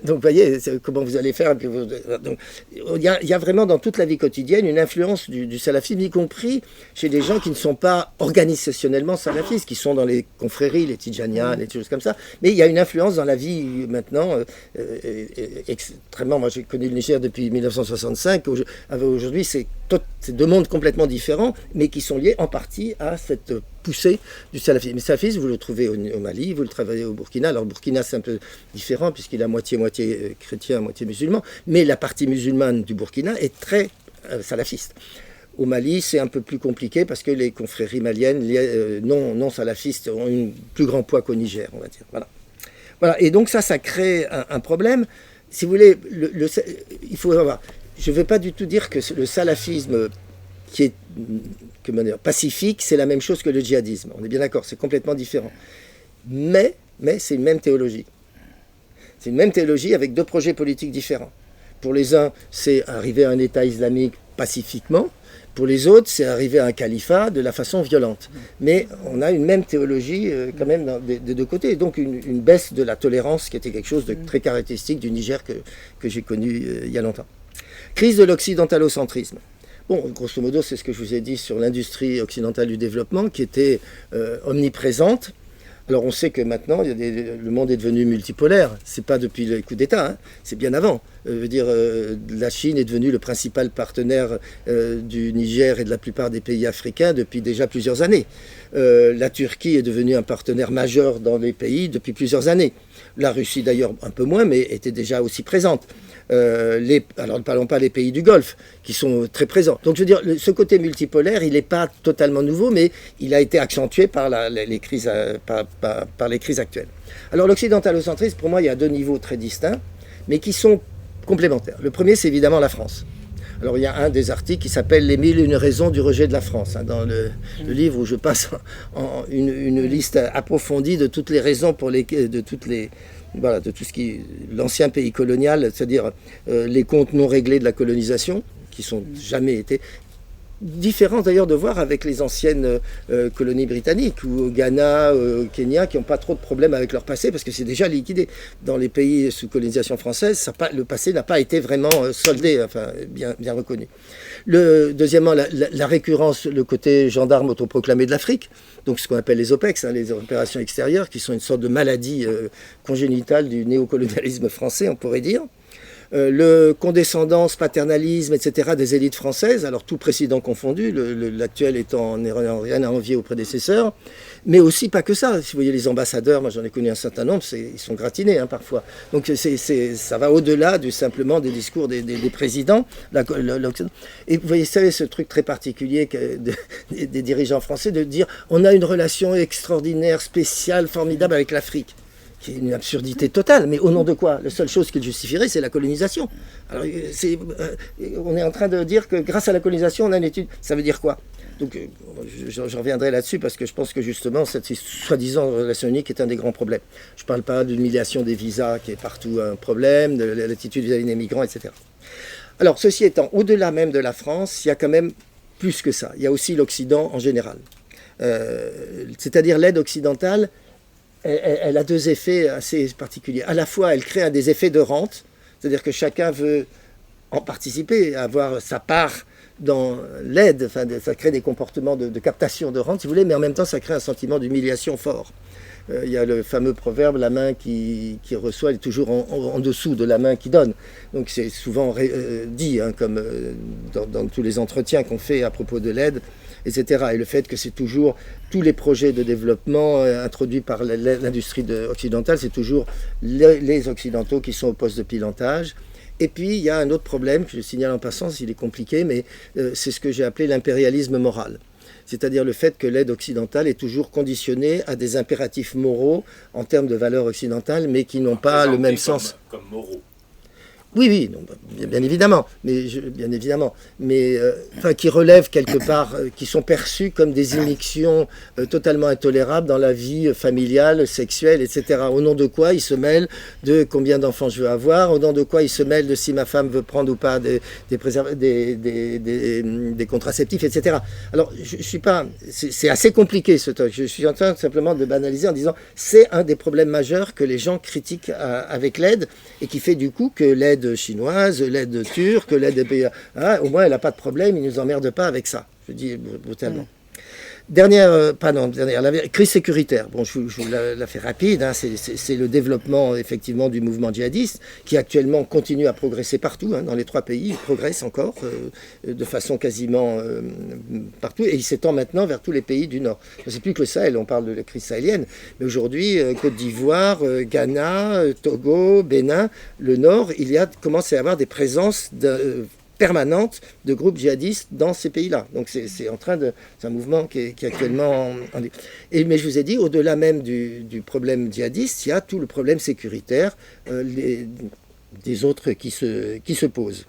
Donc, vous voyez comment vous allez faire. Donc, il y a vraiment dans toute la vie quotidienne une influence du salafisme, y compris chez des gens qui ne sont pas organisationnellement salafistes, qui sont dans les confréries, les tidjanias, les choses comme ça. Mais il y a une influence dans la vie maintenant extrêmement. Moi, j'ai connu le Niger depuis 1965. Aujourd'hui, c'est deux mondes complètement différents, mais qui sont liés en partie à cette poussée du salafisme. Le salafisme, vous le trouvez au Mali, vous le trouvez au Burkina. Alors, le Burkina, c'est un peu différent, puisqu'il a moitié chrétien, moitié musulman, mais la partie musulmane du Burkina est très salafiste. Au Mali, c'est un peu plus compliqué parce que les confréries maliennes non salafistes ont un plus grand poids qu'au Niger, on va dire. Voilà. Et donc ça crée un problème. Si vous voulez, il faut avoir... Je ne veux pas du tout dire que le salafisme qui est pacifique, c'est la même chose que le djihadisme. On est bien d'accord, c'est complètement différent. Mais c'est une même théologie. C'est une même théologie avec deux projets politiques différents. Pour les uns, c'est arriver à un État islamique pacifiquement. Pour les autres, c'est arriver à un califat de la façon violente. Mais on a une même théologie quand même des deux côtés. Donc une baisse de la tolérance qui était quelque chose de très caractéristique du Niger que j'ai connu il y a longtemps. Crise de l'occidentalocentrisme. Bon, grosso modo, c'est ce que je vous ai dit sur l'industrie occidentale du développement qui était omniprésente. Alors on sait que maintenant, le monde est devenu multipolaire. C'est pas depuis le coup d'État, c'est bien avant. La Chine est devenue le principal partenaire du Niger et de la plupart des pays africains depuis déjà plusieurs années. La Turquie est devenue un partenaire majeur dans les pays depuis plusieurs années. La Russie d'ailleurs un peu moins, mais était déjà aussi présente. Alors ne parlons pas des pays du Golfe, qui sont très présents. Donc je veux dire, ce côté multipolaire, il n'est pas totalement nouveau, mais il a été accentué par les crises actuelles. Alors l'occidentalocentrisme, pour moi, il y a deux niveaux très distincts, mais qui sont complémentaires. Le premier, c'est évidemment la France. Alors il y a un des articles qui s'appelle « Les 1001 raisons du rejet de la France hein, », dans le livre où je passe une liste approfondie de toutes les raisons de tout ce qui l'ancien pays colonial, c'est-à-dire les comptes non réglés de la colonisation, qui sont jamais été différent d'ailleurs de voir avec les anciennes colonies britanniques ou au Ghana, au Kenya, qui n'ont pas trop de problèmes avec leur passé parce que c'est déjà liquidé. Dans les pays sous colonisation française, le passé n'a pas été vraiment soldé, enfin bien reconnu. Deuxièmement, la récurrence, le côté gendarme autoproclamé de l'Afrique, donc ce qu'on appelle les OPEX, hein, les opérations extérieures, qui sont une sorte de maladie congénitale du néocolonialisme français, on pourrait dire. Le condescendance, paternalisme, etc. des élites françaises, alors tout président confondu, l'actuel étant rien à envier aux prédécesseurs, mais aussi pas que ça. Si vous voyez les ambassadeurs, moi j'en ai connu un certain nombre, ils sont gratinés hein, parfois. Donc ça va au-delà simplement des discours des présidents. Et vous voyez, savez, ce truc très particulier des dirigeants français de dire on a une relation extraordinaire, spéciale, formidable avec l'Afrique. Qui est une absurdité totale, mais au nom de quoi? La seule chose qui le justifierait, c'est la colonisation. Alors, on est en train de dire que grâce à la colonisation, on a une étude. Ça veut dire quoi? Donc, je reviendrai là-dessus parce que je pense que justement, cette soi-disant relation unique est un des grands problèmes. Je ne parle pas de l'humiliation des visas qui est partout un problème, de l'attitude vis-à-vis des migrants, etc. Alors, ceci étant, au-delà même de la France, il y a quand même plus que ça. Il y a aussi l'Occident en général. C'est-à-dire l'aide occidentale. Elle a deux effets assez particuliers. À la fois, elle crée des effets de rente, c'est-à-dire que chacun veut en participer, avoir sa part dans l'aide, enfin, ça crée des comportements de captation de rente, si vous voulez, mais en même temps, ça crée un sentiment d'humiliation fort. Il y a le fameux proverbe, la main qui reçoit est toujours en dessous de la main qui donne. Donc c'est souvent dit, hein, comme dans tous les entretiens qu'on fait à propos de l'aide, etc. Et le fait que c'est toujours, tous les projets de développement introduits par l'industrie occidentale, c'est toujours les Occidentaux qui sont au poste de pilotage. Et puis, il y a un autre problème, que je signale en passant, il est compliqué, mais c'est ce que j'ai appelé l'impérialisme moral. C'est-à-dire le fait que l'aide occidentale est toujours conditionnée à des impératifs moraux en termes de valeurs occidentales, mais qui n'ont pas le même sens. Comme moraux. Oui, non, bien évidemment, mais enfin, qui relèvent quelque part, qui sont perçus comme des immixtions totalement intolérables dans la vie familiale, sexuelle, etc. Au nom de quoi ils se mêlent de combien d'enfants je veux avoir, au nom de quoi ils se mêlent de si ma femme veut prendre ou pas des contraceptifs, etc. Alors, je suis pas, c'est assez compliqué ce truc. Je suis en train simplement de banaliser en disant c'est un des problèmes majeurs que les gens critiquent avec l'aide et qui fait du coup que l'aide chinoise, l'aide turque, l'aide des pays... Hein, au moins, elle n'a pas de problème, ils ne nous emmerdent pas avec ça. Je dis brutalement. La crise sécuritaire. Bon, je vous la fais rapide. Hein, c'est le développement, effectivement, du mouvement djihadiste qui, actuellement, continue à progresser partout. Hein, dans les 3 pays, il progresse encore de façon quasiment partout. Et il s'étend maintenant vers tous les pays du Nord. C'est plus que le Sahel. On parle de la crise sahélienne. Mais aujourd'hui, Côte d'Ivoire, Ghana, Togo, Bénin, le Nord, commence à y avoir des présences permanente de groupes djihadistes dans ces pays-là. Donc c'est un mouvement qui est actuellement... mais je vous ai dit, au-delà même du problème djihadiste, il y a tout le problème sécuritaire des autres qui se posent.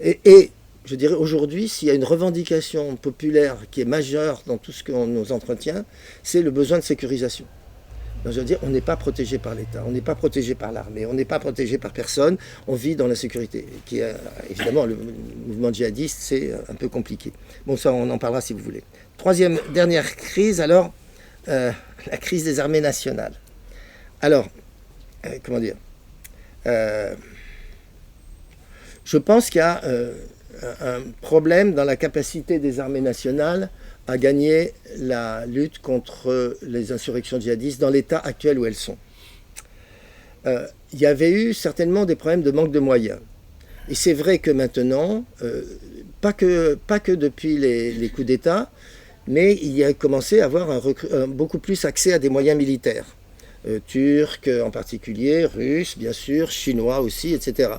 Et je dirais aujourd'hui, s'il y a une revendication populaire qui est majeure dans tout ce qu'on nous entretient, c'est le besoin de sécurisation. Je veux dire, on n'est pas protégé par l'État, on n'est pas protégé par l'armée, on n'est pas protégé par personne, on vit dans l'insécurité. Évidemment, le mouvement djihadiste, c'est un peu compliqué. Bon, ça, on en parlera si vous voulez. Dernière crise, alors, la crise des armées nationales. Alors, comment dire je pense qu'il y a un problème dans la capacité des armées nationales à gagner la lutte contre les insurrections djihadistes dans l'état actuel où elles sont. Il y avait eu certainement des problèmes de manque de moyens. Et c'est vrai que maintenant, pas que depuis les coups d'État, mais il y a commencé à avoir beaucoup plus accès à des moyens militaires. Turcs en particulier, russes bien sûr, chinois aussi, etc.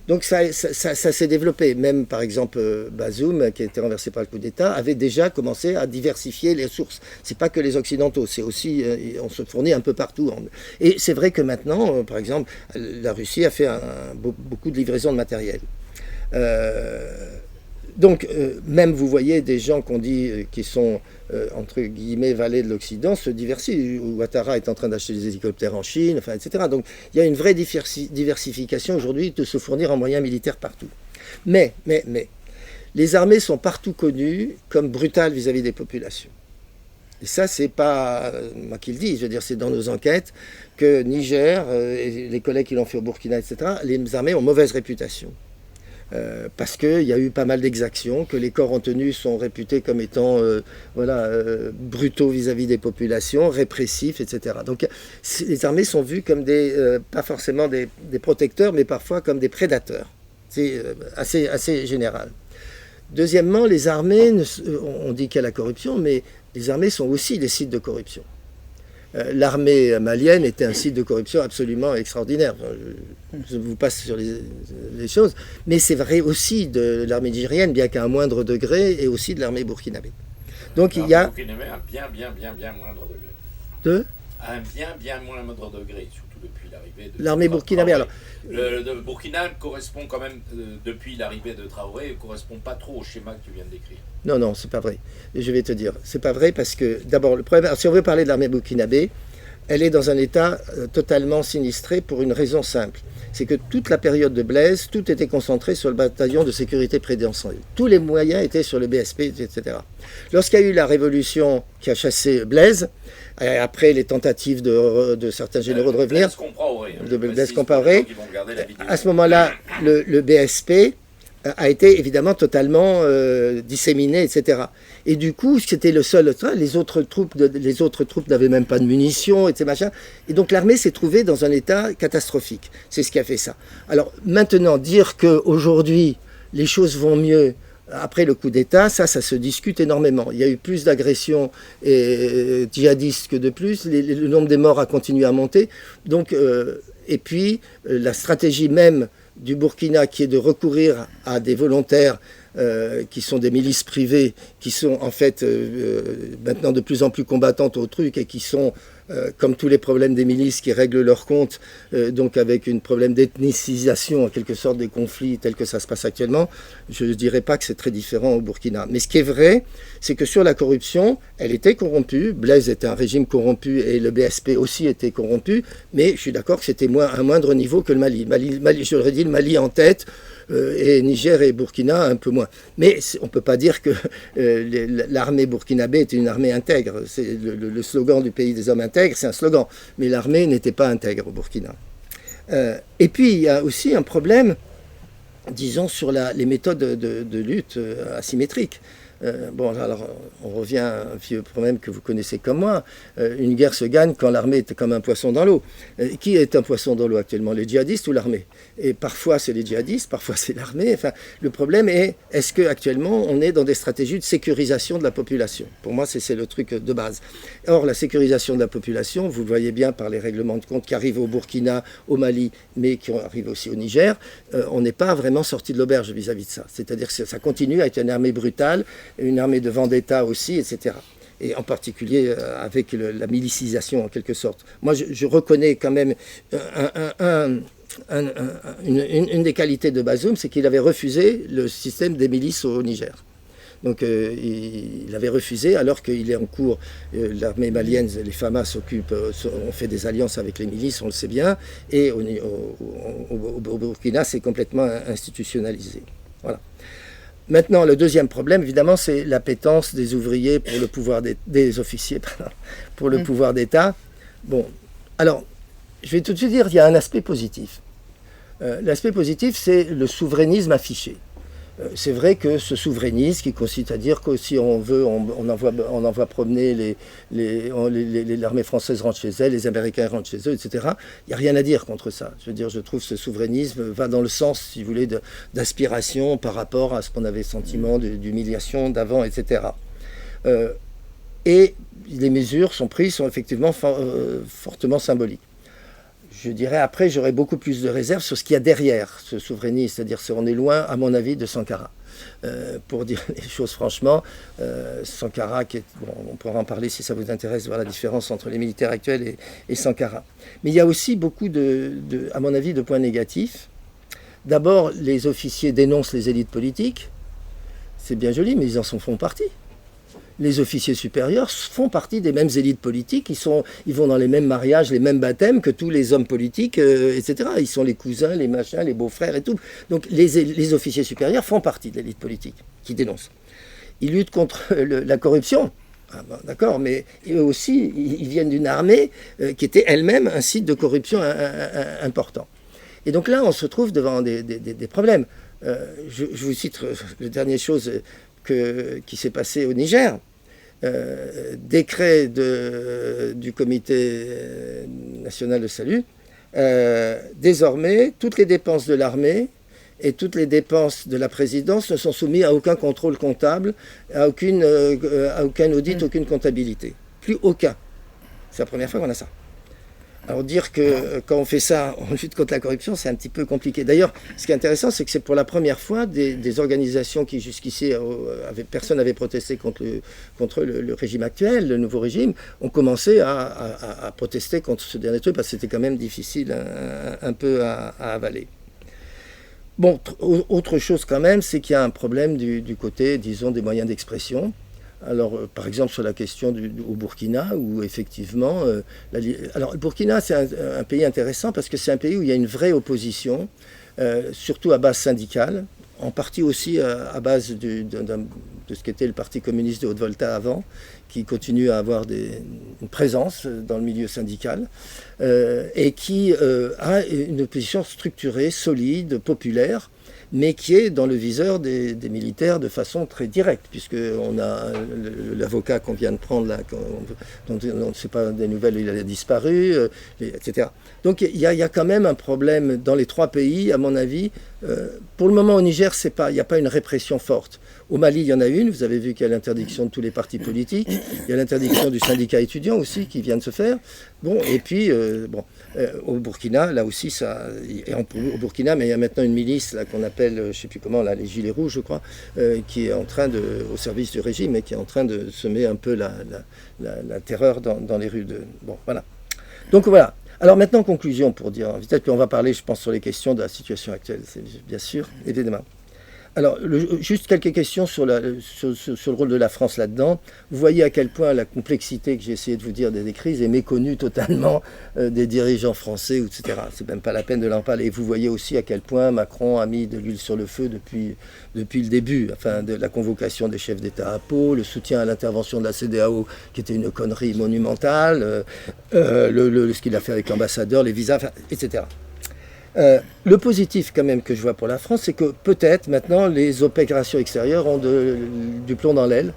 Donc ça s'est développé. Même par exemple Bazoum, qui a été renversé par le coup d'État, avait déjà commencé à diversifier les sources. C'est pas que les Occidentaux, c'est aussi, on se fournit un peu partout. Et c'est vrai que maintenant, par exemple, la Russie a fait beaucoup de livraisons de matériel. Donc, même vous voyez des gens qu'on dit qui sont, entre guillemets, valets de l'Occident se diversifient. Ouattara est en train d'acheter des hélicoptères en Chine, enfin, etc. Donc, il y a une vraie diversification aujourd'hui de se fournir en moyens militaires partout. Mais, les armées sont partout connues comme brutales vis-à-vis des populations. Et ça, c'est pas moi qui le dis, je veux dire, c'est dans nos enquêtes que Niger, et les collègues qui l'ont fait au Burkina, etc., les armées ont mauvaise réputation. Parce qu'il y a eu pas mal d'exactions, que les corps en tenue sont réputés comme étant brutaux vis-à-vis des populations, répressifs, etc. Donc les armées sont vues comme pas forcément des protecteurs, mais parfois comme des prédateurs. C'est assez général. Deuxièmement, les armées, on dit qu'il y a la corruption, mais les armées sont aussi des sites de corruption. L'armée malienne était un site de corruption absolument extraordinaire. Je vous passe sur les choses, mais c'est vrai aussi de l'armée nigérienne, bien qu'à un moindre degré, et aussi de l'armée burkinabé. Donc il y a... Burkinabé a bien moindre degré. Un bien moindre degré, surtout depuis l'arrivée de... L'armée burkinabé, alors... Le Burkina correspond quand même, depuis l'arrivée de Traoré, ne correspond pas trop au schéma que tu viens de décrire. Non, c'est pas vrai. Je vais te dire, c'est pas vrai parce que, d'abord, le problème, si on veut parler de l'armée burkinabé, elle est dans un état totalement sinistré pour une raison simple. C'est que toute la période de Blaise, tout était concentré sur le bataillon de sécurité présidentielle. Tous les moyens étaient sur le BSP, etc. Lorsqu'il y a eu la révolution qui a chassé Blaise, après les tentatives de certains généraux de revenir, de Blaise Compaoré, à ce moment-là, le BSP a été évidemment totalement disséminé, etc. Et du coup, c'était le seul. Les autres troupes n'avaient même pas de munitions, etc. Et donc l'armée s'est trouvée dans un état catastrophique. C'est ce qui a fait ça. Alors maintenant, dire qu'aujourd'hui, les choses vont mieux après le coup d'État, ça se discute énormément. Il y a eu plus d'agressions djihadistes que de plus. Le nombre des morts a continué à monter. Donc, et puis, la stratégie même du Burkina, qui est de recourir à des volontaires qui sont des milices privées, qui sont en fait maintenant de plus en plus combattantes au truc et qui sont, comme tous les problèmes des milices, qui règlent leur compte, donc avec un problème d'ethnicisation en quelque sorte des conflits tels que ça se passe actuellement. Je ne dirais pas que c'est très différent au Burkina. Mais ce qui est vrai, c'est que sur la corruption, elle était corrompue. Blaise était un régime corrompu et le BSP aussi était corrompu, mais je suis d'accord que c'était à un moindre niveau que le Mali. J'aurais dit le Mali en tête, et Niger et Burkina un peu moins. Mais on ne peut pas dire que l'armée burkinabé était une armée intègre. C'est le slogan du pays des hommes intègres, c'est un slogan. Mais l'armée n'était pas intègre au Burkina. Et puis, il y a aussi un problème, disons, sur les méthodes de lutte asymétriques. Alors, on revient à un vieux problème que vous connaissez comme moi. Une guerre se gagne quand l'armée est comme un poisson dans l'eau. Qui est un poisson dans l'eau actuellement, les djihadistes ou l'armée? Et parfois c'est les djihadistes, parfois c'est l'armée. Enfin, le problème est-ce qu'actuellement on est dans des stratégies de sécurisation de la population? Pour moi, c'est le truc de base. Or, la sécurisation de la population, vous le voyez bien par les règlements de compte qui arrivent au Burkina, au Mali, mais qui arrivent aussi au Niger, on n'est pas vraiment sorti de l'auberge vis-à-vis de ça. C'est-à-dire que ça continue à être une armée brutale, une armée de vendetta aussi, etc. Et en particulier avec la milicisation en quelque sorte. Moi, je reconnais quand même une des qualités de Bazoum, c'est qu'il avait refusé le système des milices au Niger. Donc il avait refusé alors qu'il est en cours, l'armée malienne, les FAMA ont fait des alliances avec les milices, on le sait bien, et au Burkina c'est complètement institutionnalisé. Voilà. Maintenant, le deuxième problème, évidemment, c'est l'appétence des ouvriers pour le pouvoir des officiers, pardon, pour le pouvoir d'État. Bon, alors, je vais tout de suite dire qu'il y a un aspect positif. L'aspect positif, c'est le souverainisme affiché. C'est vrai que ce souverainisme qui consiste à dire que si on veut, on envoie promener l'armée française rentre chez elle, les Américains rentrent chez eux, etc. Il n'y a rien à dire contre ça. Je veux dire, je trouve que ce souverainisme va dans le sens, si vous voulez, d'aspiration par rapport à ce qu'on avait sentiment d'humiliation d'avant, etc. Et les mesures sont effectivement fortement symboliques. Je dirais après, j'aurais beaucoup plus de réserves sur ce qu'il y a derrière ce souverainisme, c'est-à-dire on est loin, à mon avis, de Sankara. Pour dire les choses franchement, Sankara, on pourra en parler si ça vous intéresse, voir la différence entre les militaires actuels et Sankara. Mais il y a aussi beaucoup à mon avis, de points négatifs. D'abord, les officiers dénoncent les élites politiques. C'est bien joli, mais ils en font partie. Les officiers supérieurs font partie des mêmes élites politiques, ils vont dans les mêmes mariages, les mêmes baptêmes que tous les hommes politiques, etc. Ils sont les cousins, les machins, les beaux-frères et tout. Donc les officiers supérieurs font partie de l'élite politique qui dénonce. Ils luttent contre la corruption. Ah ben, d'accord, mais eux aussi, ils viennent d'une armée qui était elle-même un site de corruption important. Et donc là, on se trouve devant des problèmes. Je vous cite la dernière chose qui s'est passée au Niger. Décret du comité national de salut, désormais, toutes les dépenses de l'armée et toutes les dépenses de la présidence ne sont soumises à aucun contrôle comptable, à aucun audit, aucune comptabilité. Plus aucun. C'est la première fois qu'on a ça. Alors dire que quand on fait ça, on lutte contre la corruption, c'est un petit peu compliqué. D'ailleurs, ce qui est intéressant, c'est que c'est pour la première fois des organisations qui jusqu'ici, personne n'avait protesté contre le régime actuel, le nouveau régime, ont commencé à protester contre ce dernier truc, parce que c'était quand même difficile un peu à avaler. Bon, autre chose quand même, c'est qu'il y a un problème du côté, disons, des moyens d'expression. Alors, par exemple, sur la question au Burkina, où effectivement... alors, le Burkina, c'est un pays intéressant parce que c'est un pays où il y a une vraie opposition, surtout à base syndicale, en partie aussi à base de ce qu'était le Parti communiste de Haute-Volta avant, qui continue à avoir une présence dans le milieu syndical, et qui a une opposition structurée, solide, populaire, mais qui est dans le viseur des militaires de façon très directe, puisqu'on a l'avocat qu'on vient de prendre, là, dont on ne sait pas des nouvelles, il a disparu, etc. Donc il y a quand même un problème dans les trois pays, à mon avis. Pour le moment, au Niger, il n'y a pas une répression forte. Au Mali, il y en a une, vous avez vu qu'il y a l'interdiction de tous les partis politiques, il y a l'interdiction du syndicat étudiant aussi qui vient de se faire. Bon, et puis, au Burkina, là aussi, au Burkina, mais il y a maintenant une milice là, qu'on appelle, je ne sais plus comment, là, les Gilets Rouges, je crois, qui est en train au service du régime, et qui est en train de semer un peu la terreur dans les rues. Bon, voilà. Donc voilà. Alors maintenant, conclusion, pour dire, peut-être qu'on va parler, je pense, sur les questions de la situation actuelle, c'est bien sûr, évidemment. Alors, juste quelques questions sur le rôle de la France là-dedans. Vous voyez à quel point la complexité que j'ai essayé de vous dire des crises est méconnue totalement des dirigeants français, etc. C'est même pas la peine de l'en parler. Et vous voyez aussi à quel point Macron a mis de l'huile sur le feu depuis le début, enfin, de la convocation des chefs d'État à Pau, le soutien à l'intervention de la CEDEAO, qui était une connerie monumentale, ce qu'il a fait avec l'ambassadeur, les visas, enfin, etc. Le positif quand même que je vois pour la France, c'est que peut-être maintenant les opérations extérieures ont du plomb dans l'aile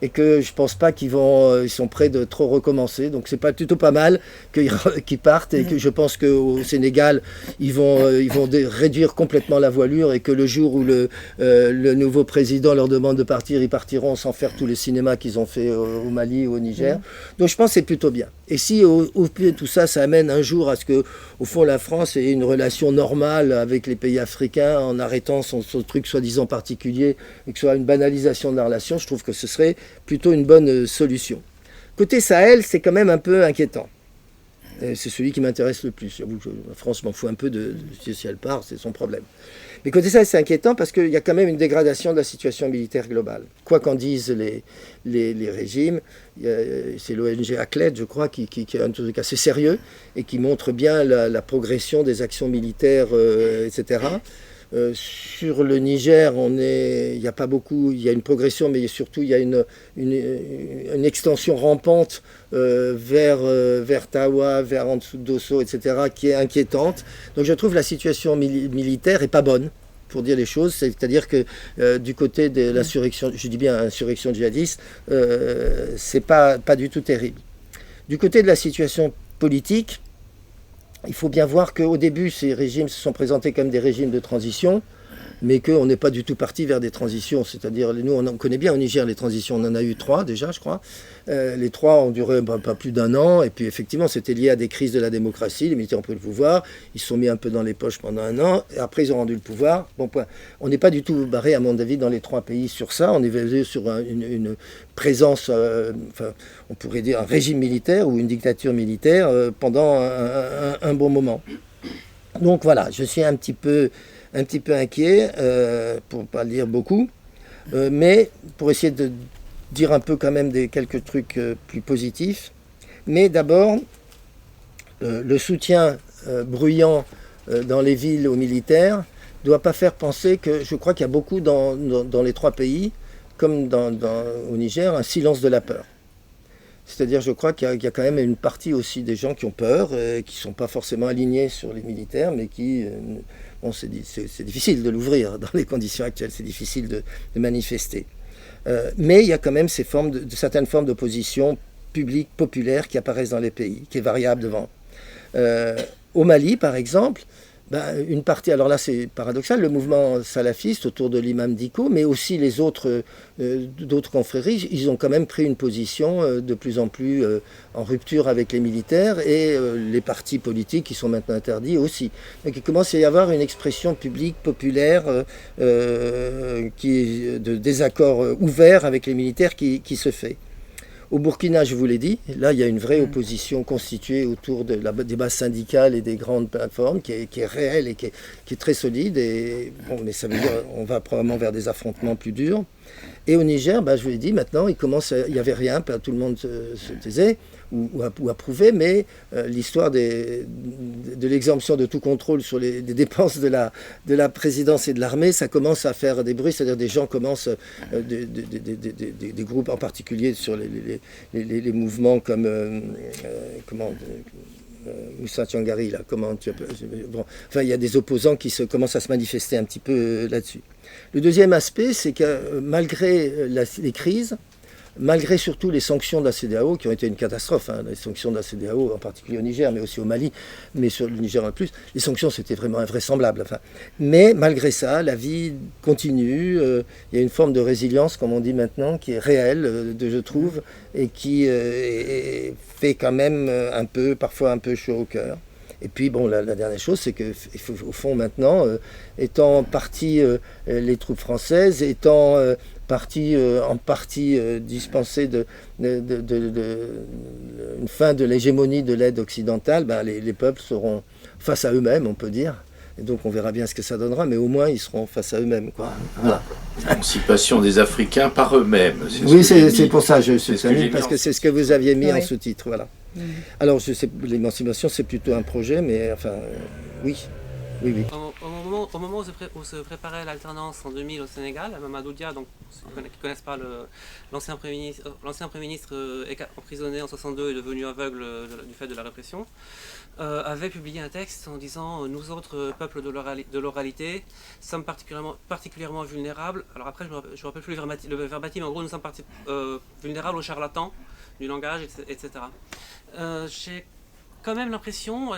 et que je pense pas ils sont prêts de trop recommencer. Donc c'est plutôt pas mal qu'ils partent, et que je pense qu'au Sénégal ils vont réduire complètement la voilure, et que le jour où le nouveau président leur demande de partir, ils partiront sans faire tous les cinémas qu'ils ont fait au Mali ou au Niger. Donc je pense que c'est plutôt bien. Et si au pied de tout ça, ça amène un jour à ce que, au fond, la France ait une relation normale avec les pays africains, en arrêtant son truc soi-disant particulier, et que ce soit une banalisation de la relation, je trouve que ce serait plutôt une bonne solution. Côté Sahel, c'est quand même un peu inquiétant. Et c'est celui qui m'intéresse le plus. J'avoue que la France m'en fout un peu si elle part, c'est son problème. Mais côté Sahel, c'est inquiétant parce qu'il y a quand même une dégradation de la situation militaire globale. Quoi qu'en disent les régimes, c'est l'ONG ACLED, je crois, qui est un truc assez sérieux et qui montre bien la progression des actions militaires, etc. Sur le Niger, il n'y a pas beaucoup, il y a une progression, mais surtout il y a une extension rampante vers Tawa, vers en dessous d'Osso, etc., qui est inquiétante. Donc je trouve la situation militaire est pas bonne, pour dire les choses, c'est-à-dire que du côté de l'insurrection, je dis bien insurrection djihadiste, c'est pas du tout terrible. Du côté de la situation politique, il faut bien voir qu'au début, ces régimes se sont présentés comme des régimes de transition, mais qu'on n'est pas du tout parti vers des transitions. C'est-à-dire, nous, on connaît bien au Niger les transitions, on en a eu 3 déjà, je crois. Les 3 ont duré pas plus d'1 an, et puis effectivement, c'était lié à des crises de la démocratie, les militaires ont pris le pouvoir, ils se sont mis un peu dans les poches pendant 1 an, et après ils ont rendu le pouvoir. Bon point. On n'est pas du tout barré, à mon avis, dans les 3 pays sur ça, on est basé sur une présence, enfin, on pourrait dire un régime militaire ou une dictature militaire pendant un bon moment. Donc voilà, je suis un petit peu inquiet, pour ne pas le dire beaucoup, mais pour essayer de dire un peu quand même quelques trucs plus positifs. Mais d'abord, le soutien bruyant dans les villes aux militaires ne doit pas faire penser que, je crois qu'il y a beaucoup dans les trois pays, comme au Niger, un silence de la peur. C'est-à-dire, je crois qu'il y a quand même une partie aussi des gens qui ont peur, qui ne sont pas forcément alignés sur les militaires, mais qui... bon, c'est difficile de l'ouvrir dans les conditions actuelles, c'est difficile de manifester. Mais il y a quand même certaines formes d'opposition publique, populaire, qui apparaissent dans les pays, qui est variable devant. Au Mali, par exemple, une partie, alors là c'est paradoxal, le mouvement salafiste autour de l'imam Dicko, mais aussi les d'autres confréries, ils ont quand même pris une position de plus en plus en rupture avec les militaires et les partis politiques qui sont maintenant interdits aussi. Donc il commence à y avoir une expression publique, populaire, qui est de désaccord ouvert avec les militaires qui se fait. Au Burkina, je vous l'ai dit, là il y a une vraie opposition constituée autour des bases syndicales et des grandes plateformes qui est réelle et qui est très solide. Et, bon, mais ça veut dire qu'on va probablement vers des affrontements plus durs. Et au Niger, je vous l'ai dit, maintenant il n'y avait rien, tout le monde se taisait ou approuvait, mais l'histoire de l'exemption de tout contrôle sur des dépenses de la présidence et de l'armée, ça commence à faire des bruits, c'est-à-dire des gens commencent, des groupes en particulier sur les mouvements comme Moussa Tiangari, là, bon, enfin, il y a des opposants qui commencent à se manifester un petit peu là-dessus. Le deuxième aspect, c'est que malgré les crises, malgré surtout les sanctions de la CEDEAO, qui ont été une catastrophe, les sanctions de la CEDEAO, en particulier au Niger, mais aussi au Mali, mais sur le Niger en plus, les sanctions, c'était vraiment invraisemblable. Mais malgré ça, la vie continue, il y a une forme de résilience, comme on dit maintenant, qui est réelle, je trouve, et qui fait quand même parfois un peu chaud au cœur. Et puis, bon, la dernière chose, c'est qu'au fond, maintenant, étant parti les troupes françaises, étant en partie dispensées une fin de l'hégémonie de l'aide occidentale, les peuples seront face à eux-mêmes, on peut dire. Et donc, on verra bien ce que ça donnera, mais au moins, ils seront face à eux-mêmes, quoi. Voilà. L'émancipation des Africains par eux-mêmes. Oui, c'est pour ça, parce que c'est ce que vous aviez mis en sous-titre, voilà. Alors, je sais, l'émancipation, c'est plutôt un projet, mais enfin, oui. Au moment où se préparait l'alternance en 2000 au Sénégal, Mamadou Dia, donc ceux qui ne connaissent pas l'ancien Premier ministre emprisonné en 62 et devenu aveugle du fait de la répression, avait publié un texte en disant « Nous autres peuples de l'oralité sommes particulièrement vulnérables ». Alors après, je ne me rappelle plus le verbatim, mais en gros, nous sommes vulnérables aux charlatans du langage, etc. J'ai quand même l'impression,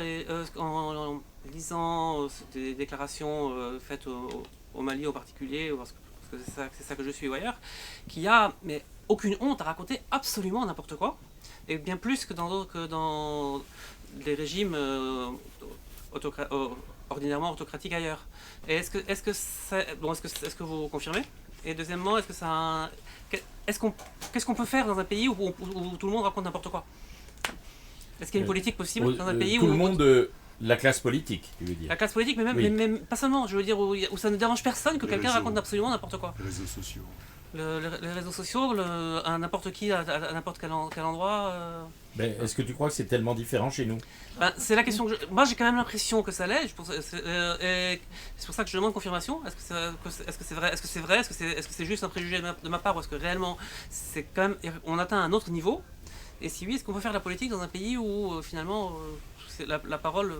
en lisant des déclarations faites au Mali en particulier, parce que c'est ça que je suis ou ailleurs, qu'il y a aucune honte à raconter absolument n'importe quoi, et bien plus que dans les régimes ordinairement autocratiques ailleurs. Et est-ce que vous confirmez? Et deuxièmement, qu'est-ce qu'on peut faire dans un pays où tout le monde raconte n'importe quoi? Est-ce qu'il y a une politique possible dans un pays où... Tout le monde... La classe politique, tu veux dire? La classe politique, mais même pas seulement, je veux dire, où ça ne dérange personne que quelqu'un raconte absolument n'importe quoi. Les réseaux sociaux. Les réseaux sociaux, à n'importe qui, à n'importe quel endroit... Est-ce que tu crois que c'est tellement différent chez nous? C'est la question que moi j'ai quand même l'impression que ça l'est, c'est pour ça que je demande confirmation. Est-ce que c'est vrai? Est-ce que c'est juste un préjugé de ma part? Ou est-ce que réellement, c'est quand même, on atteint un autre niveau? Et si oui, est-ce qu'on peut faire de la politique dans un pays où finalement... La parole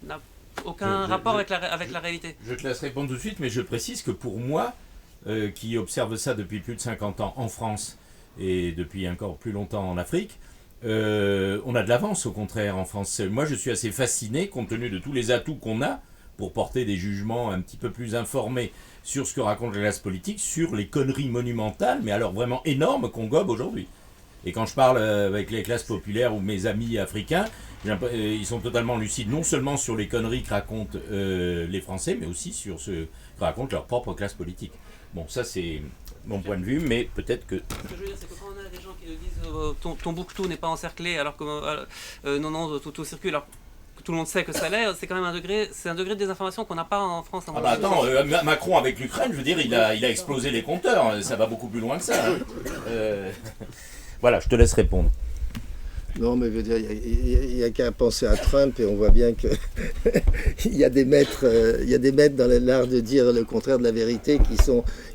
n'a aucun rapport avec la réalité. Je te laisse répondre tout de suite, mais je précise que pour moi, qui observe ça depuis plus de 50 ans en France et depuis encore plus longtemps en Afrique, on a de l'avance au contraire en France. Moi je suis assez fasciné, compte tenu de tous les atouts qu'on a pour porter des jugements un petit peu plus informés sur ce que raconte la classe politique, sur les conneries monumentales, mais alors vraiment énormes qu'on gobe aujourd'hui. Et quand je parle avec les classes populaires ou mes amis africains, ils sont totalement lucides, non seulement sur les conneries que racontent les Français, mais aussi sur ce que raconte leur propre classe politique. Bon, ça c'est mon point de vue, mais peut-être que... Ce que je veux dire, c'est que quand on a des gens qui nous disent ton bouquetou n'est pas encerclé, alors que non, tout circule, alors que tout le monde sait que ça l'est, c'est quand même un degré de désinformation qu'on n'a pas en France. Ah bah attends, Macron avec l'Ukraine, je veux dire, il a explosé les compteurs, ça va beaucoup plus loin que ça. Hein. Voilà, je te laisse répondre. Non, mais je veux dire, il n'y a qu'à penser à Trump et on voit bien que il y a des maîtres dans l'art de dire le contraire de la vérité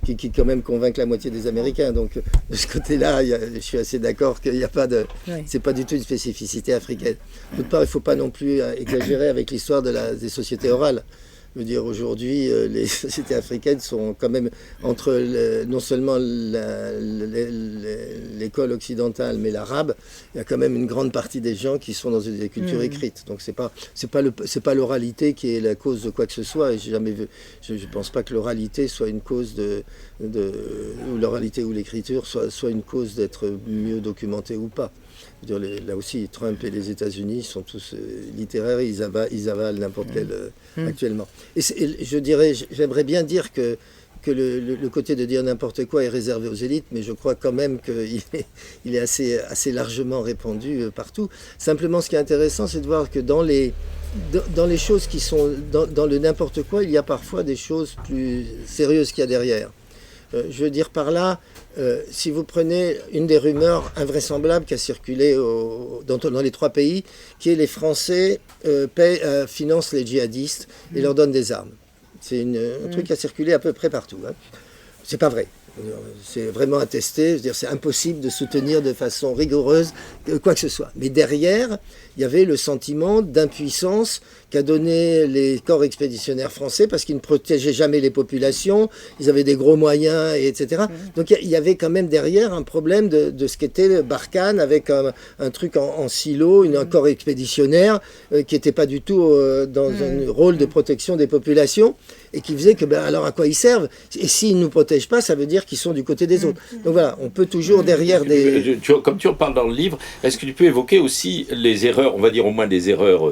qui quand même convainquent la moitié des Américains. Donc de ce côté-là, je suis assez d'accord qu'il n'y a pas de, c'est pas du tout une spécificité africaine. D'autre part, il ne faut pas non plus exagérer avec l'histoire des sociétés orales. Je veux dire, aujourd'hui, les sociétés africaines sont quand même entre non seulement l'école occidentale, mais l'arabe. Il y a quand même une grande partie des gens qui sont dans des cultures écrites. Donc c'est pas l'oralité qui est la cause de quoi que ce soit. Et je ne pense pas que l'oralité soit une cause ou l'oralité ou l'écriture soit une cause d'être mieux documentée ou pas. Je veux dire, là aussi, Trump et les États-Unis sont tous littéraires, ils avalent n'importe quel actuellement. Et je dirais, j'aimerais bien dire que le côté de dire n'importe quoi est réservé aux élites, mais je crois quand même qu'il est assez largement répandu partout. Simplement, ce qui est intéressant, c'est de voir que dans les choses qui sont dans le n'importe quoi, il y a parfois des choses plus sérieuses qu'il y a derrière. Je veux dire par là, si vous prenez une des rumeurs invraisemblables qui a circulé dans les 3 pays, qui est les Français financent les djihadistes et leur donnent des armes. C'est un truc qui a circulé à peu près partout. Hein. C'est pas vrai. C'est vraiment attesté. Je veux dire, c'est impossible de soutenir de façon rigoureuse quoi que ce soit. Mais derrière, il y avait le sentiment d'impuissance qu'a donné les corps expéditionnaires français parce qu'ils ne protégeaient jamais les populations, ils avaient des gros moyens, etc. Donc il y avait quand même derrière un problème de ce qu'était le Barkhane avec un truc en silo, un corps expéditionnaire qui n'était pas du tout dans un rôle de protection des populations et qui faisait que, alors à quoi ils servent? Et s'ils ne nous protègent pas, ça veut dire qu'ils sont du côté des autres. Donc voilà, on peut toujours derrière des... Comme tu en parles dans le livre, est-ce que tu peux évoquer aussi les erreurs, on va dire au moins des erreurs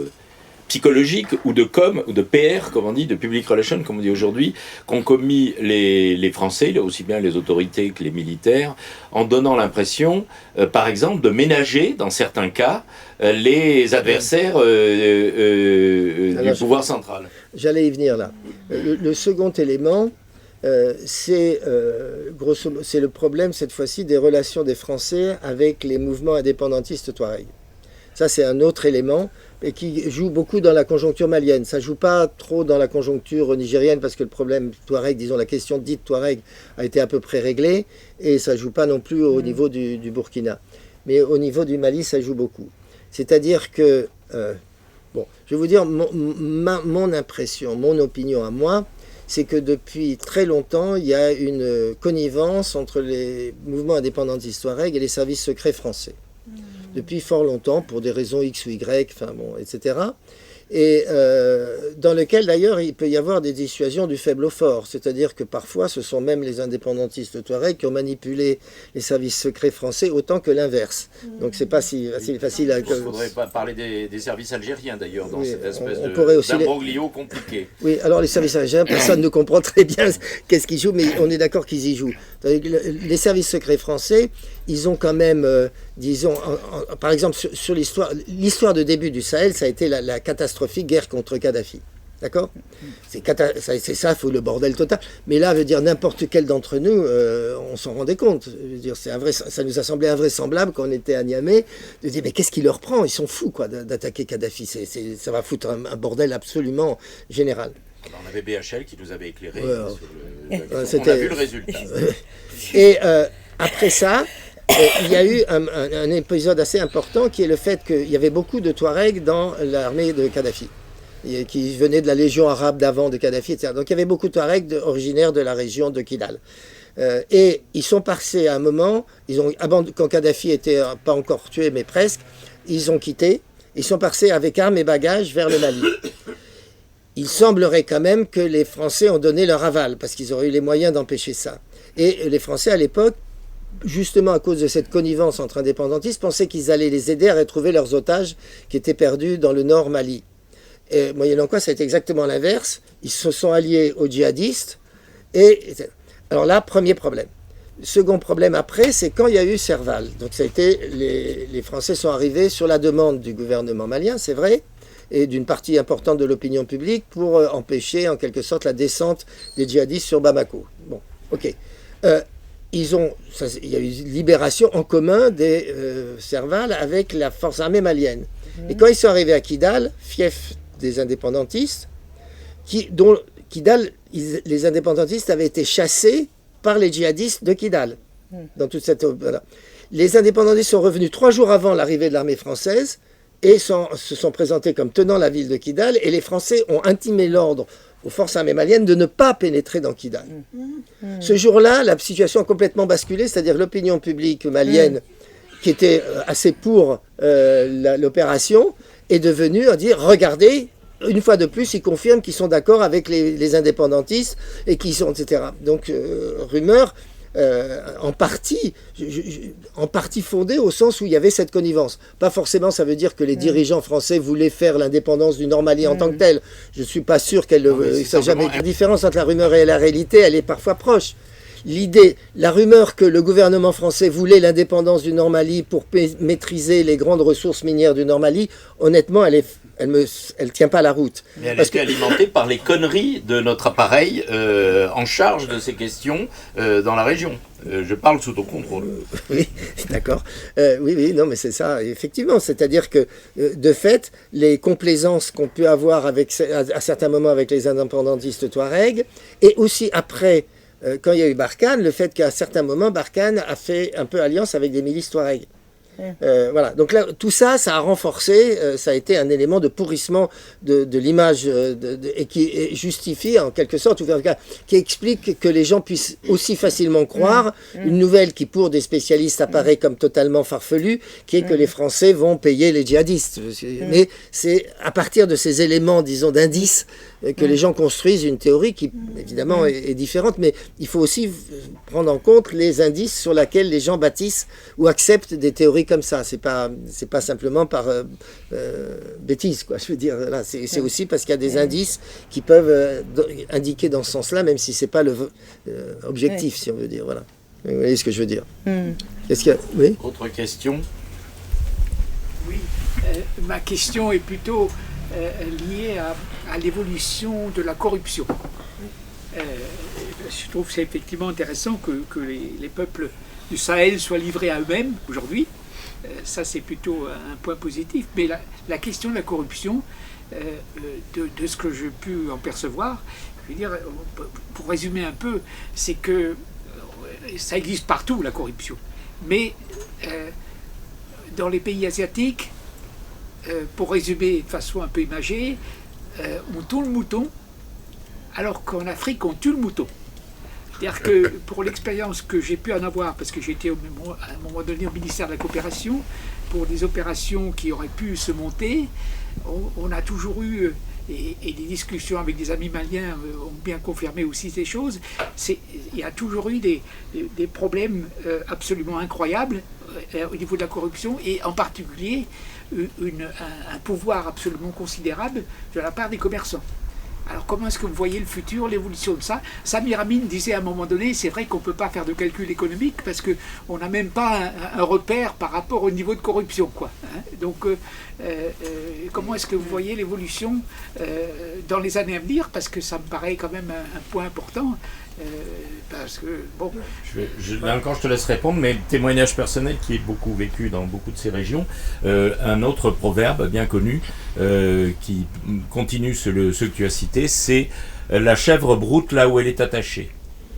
psychologiques ou de com, ou de PR, comme on dit, de public relations, comme on dit aujourd'hui, qu'ont commis les Français, aussi bien les autorités que les militaires, en donnant l'impression, par exemple, de ménager, dans certains cas, les adversaires du pouvoir central. J'allais y venir là. Le second élément, c'est le problème, cette fois-ci, des relations des Français avec les mouvements indépendantistes touareg. Ça, c'est un autre élément et qui joue beaucoup dans la conjoncture malienne. Ça ne joue pas trop dans la conjoncture nigérienne parce que le problème touareg, disons la question dite touareg, a été à peu près réglée et ça ne joue pas non plus au niveau du Burkina. Mais au niveau du Mali, ça joue beaucoup. C'est-à-dire que, je vais vous dire mon impression, mon opinion à moi, c'est que depuis très longtemps, il y a une connivence entre les mouvements indépendantistes touareg et les services secrets français. Depuis fort longtemps, pour des raisons X ou Y, etc. Et dans lequel, d'ailleurs, il peut y avoir des dissuasions du faible au fort. C'est-à-dire que parfois, ce sont même les indépendantistes touaregs qui ont manipulé les services secrets français autant que l'inverse. Donc, c'est pas si facile à... Il faudrait pas parler des services algériens, d'ailleurs, dans cette espèce d'imbroglio compliqué. Oui, alors les services algériens, personne ne comprend très bien qu'est-ce qu'ils jouent, mais on est d'accord qu'ils y jouent. Les services secrets français, ils ont quand même, disons, par exemple, sur l'histoire de début du Sahel, ça a été la catastrophique guerre contre Kadhafi. D'accord ? C'est ça, il faut le bordel total. Mais là, veut dire n'importe quel d'entre nous, on s'en rendait compte. Je veux dire, ça nous a semblé invraisemblable quand on était à Niamey, de dire mais qu'est-ce qui leur prend ? Ils sont fous quoi d'attaquer Kadhafi. Ça va foutre un bordel absolument général. Alors, on avait BHL qui nous avait éclairé sur on a vu le résultat. Et après ça, il y a eu un épisode assez important qui est le fait qu'il y avait beaucoup de Touaregs dans l'armée de Kadhafi, qui venaient de la légion arabe d'avant de Kadhafi, etc. Donc il y avait beaucoup de Touaregs originaires de la région de Kidal. Et ils sont passés à un moment, quand Kadhafi était pas encore tué, mais presque, ils ont quitté, ils sont passés avec armes et bagages vers le Mali. Il semblerait quand même que les Français ont donné leur aval, parce qu'ils auraient eu les moyens d'empêcher ça. Et les Français, à l'époque, justement à cause de cette connivence entre indépendantistes, pensaient qu'ils allaient les aider à retrouver leurs otages qui étaient perdus dans le nord Mali. Et moyennant quoi, ça a été exactement l'inverse. Ils se sont alliés aux djihadistes. Alors là, premier problème. Second problème après, c'est quand il y a eu Serval. Donc ça a été, les Français sont arrivés sur la demande du gouvernement malien, c'est vrai. et d'une partie importante de l'opinion publique pour empêcher en quelque sorte la descente des djihadistes sur Bamako. Bon, ok. Il y a eu libération en commun des Servales avec la force armée malienne. Et quand ils sont arrivés à Kidal, fief des indépendantistes, dont Kidal, les indépendantistes avaient été chassés par les djihadistes de Kidal. Dans toute cette, voilà. Les indépendantistes sont revenus 3 jours avant l'arrivée de l'armée française et se sont présentés comme tenant la ville de Kidal, et les Français ont intimé l'ordre aux forces armées maliennes de ne pas pénétrer dans Kidal. Ce jour-là, la situation a complètement basculé, c'est-à-dire l'opinion publique malienne, qui était assez pour l'opération, est devenue à dire, regardez, une fois de plus, ils confirment qu'ils sont d'accord avec les indépendantistes, et qu'ils sont, etc. Donc, rumeur... en partie fondée au sens où il y avait cette connivence. Pas forcément, ça veut dire que les dirigeants français voulaient faire l'indépendance du Nord-Mali en tant que telle. Je ne suis pas sûr la différence entre la rumeur et la réalité, elle est parfois proche. La rumeur que le gouvernement français voulait l'indépendance du Nord-Mali pour maîtriser les grandes ressources minières du Nord-Mali, honnêtement, elle tient pas la route. Mais elle était alimentée par les conneries de notre appareil en charge de ces questions dans la région. Je parle sous ton contrôle. Oui, d'accord. Oui, non, mais c'est ça, effectivement. C'est-à-dire que, de fait, les complaisances qu'on peut avoir à certains moments avec les indépendantistes touaregs, et aussi après, quand il y a eu Barkhane, le fait qu'à certains moments, Barkhane a fait un peu alliance avec des milices touaregs. Voilà. Donc là, tout ça, ça a renforcé, ça a été un élément de pourrissement de l'image et qui justifie en quelque sorte, ou en tout cas, qui explique que les gens puissent aussi facilement croire une nouvelle qui pour des spécialistes apparaît comme totalement farfelue, qui est que les Français vont payer les djihadistes. Mais c'est à partir de ces éléments, disons, d'indices que les gens construisent une théorie qui, évidemment, est différente, mais il faut aussi prendre en compte les indices sur lesquels les gens bâtissent ou acceptent des théories comme ça. C'est pas simplement par bêtise, quoi. Je veux dire, là, c'est aussi parce qu'il y a des indices qui peuvent indiquer dans ce sens-là, même si c'est pas le objectif, si on veut dire. Voilà. Vous voyez ce que je veux dire. Qu'est-ce qu'il y a ? Oui ? Autre question ? Oui, ma question est plutôt liée à l'évolution de la corruption. Je trouve que c'est effectivement intéressant que les peuples du Sahel soient livrés à eux-mêmes aujourd'hui. Ça, c'est plutôt un point positif. Mais la question de la corruption, de ce que j'ai pu en percevoir, je veux dire, pour résumer un peu, c'est que ça existe partout, la corruption. Mais dans les pays asiatiques, pour résumer de façon un peu imagée, on tourne le mouton, alors qu'en Afrique, on tue le mouton. C'est-à-dire que pour l'expérience que j'ai pu en avoir, parce que j'étais à un moment donné au ministère de la Coopération, pour des opérations qui auraient pu se monter, on a toujours eu, et des discussions avec des amis maliens ont bien confirmé aussi ces choses, il y a toujours eu des absolument incroyables au niveau de la corruption, et en particulier un pouvoir absolument considérable de la part des commerçants. Alors comment est-ce que vous voyez le futur, l'évolution de ça ? Samir Amin disait à un moment donné, c'est vrai qu'on ne peut pas faire de calcul économique parce qu'on n'a même pas un repère par rapport au niveau de corruption, quoi. Donc comment est-ce que vous voyez l'évolution dans les années à venir ? Parce que ça me paraît quand même un point important. Parce que, bon... Là encore, je te laisse répondre, mais témoignage personnel qui est beaucoup vécu dans beaucoup de ces régions. Un autre proverbe bien connu qui continue ceux que tu as cités, c'est « la chèvre broute là où elle est attachée ».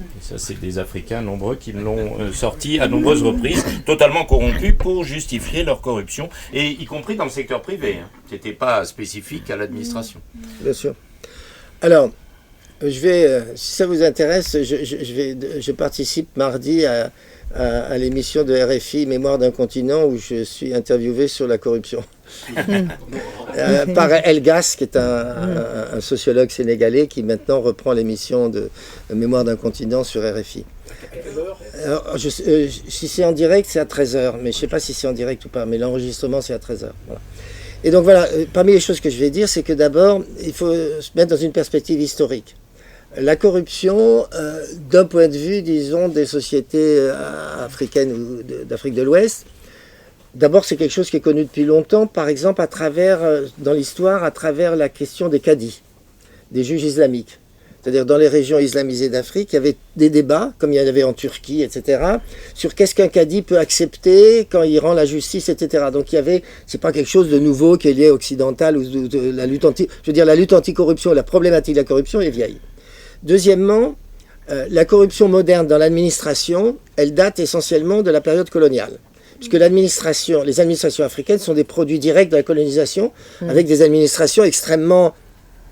Et ça, c'est des Africains nombreux qui l'ont sorti à nombreuses reprises, totalement corrompus pour justifier leur corruption, et y compris dans le secteur privé. Ce n'était pas spécifique à l'administration. Bien sûr. Alors... si ça vous intéresse, je participe mardi à l'émission de RFI Mémoire d'un continent où je suis interviewé sur la corruption. Par El Gas, qui est un sociologue sénégalais qui maintenant reprend l'émission de Mémoire d'un continent sur RFI. Alors, si c'est en direct, c'est à 13h, mais je ne sais pas si c'est en direct ou pas, mais l'enregistrement, c'est à 13h. Voilà. Et donc voilà, parmi les choses que je vais dire, c'est que d'abord, il faut se mettre dans une perspective historique. La corruption, d'un point de vue, disons, des sociétés africaines ou d'Afrique de l'Ouest, D'abord, c'est quelque chose qui est connu depuis longtemps, par exemple, dans l'histoire, à travers la question des cadis, des juges islamiques. C'est-à-dire dans les régions islamisées d'Afrique, il y avait des débats, comme il y en avait en Turquie, etc., sur qu'est-ce qu'un cadi peut accepter quand il rend la justice, etc. Donc c'est pas quelque chose de nouveau qui est lié occidental ou de la lutte la lutte anticorruption, la problématique de la corruption est vieille. Deuxièmement, la corruption moderne dans l'administration, elle date essentiellement de la période coloniale. Puisque les administrations africaines sont des produits directs de la colonisation, avec des administrations extrêmement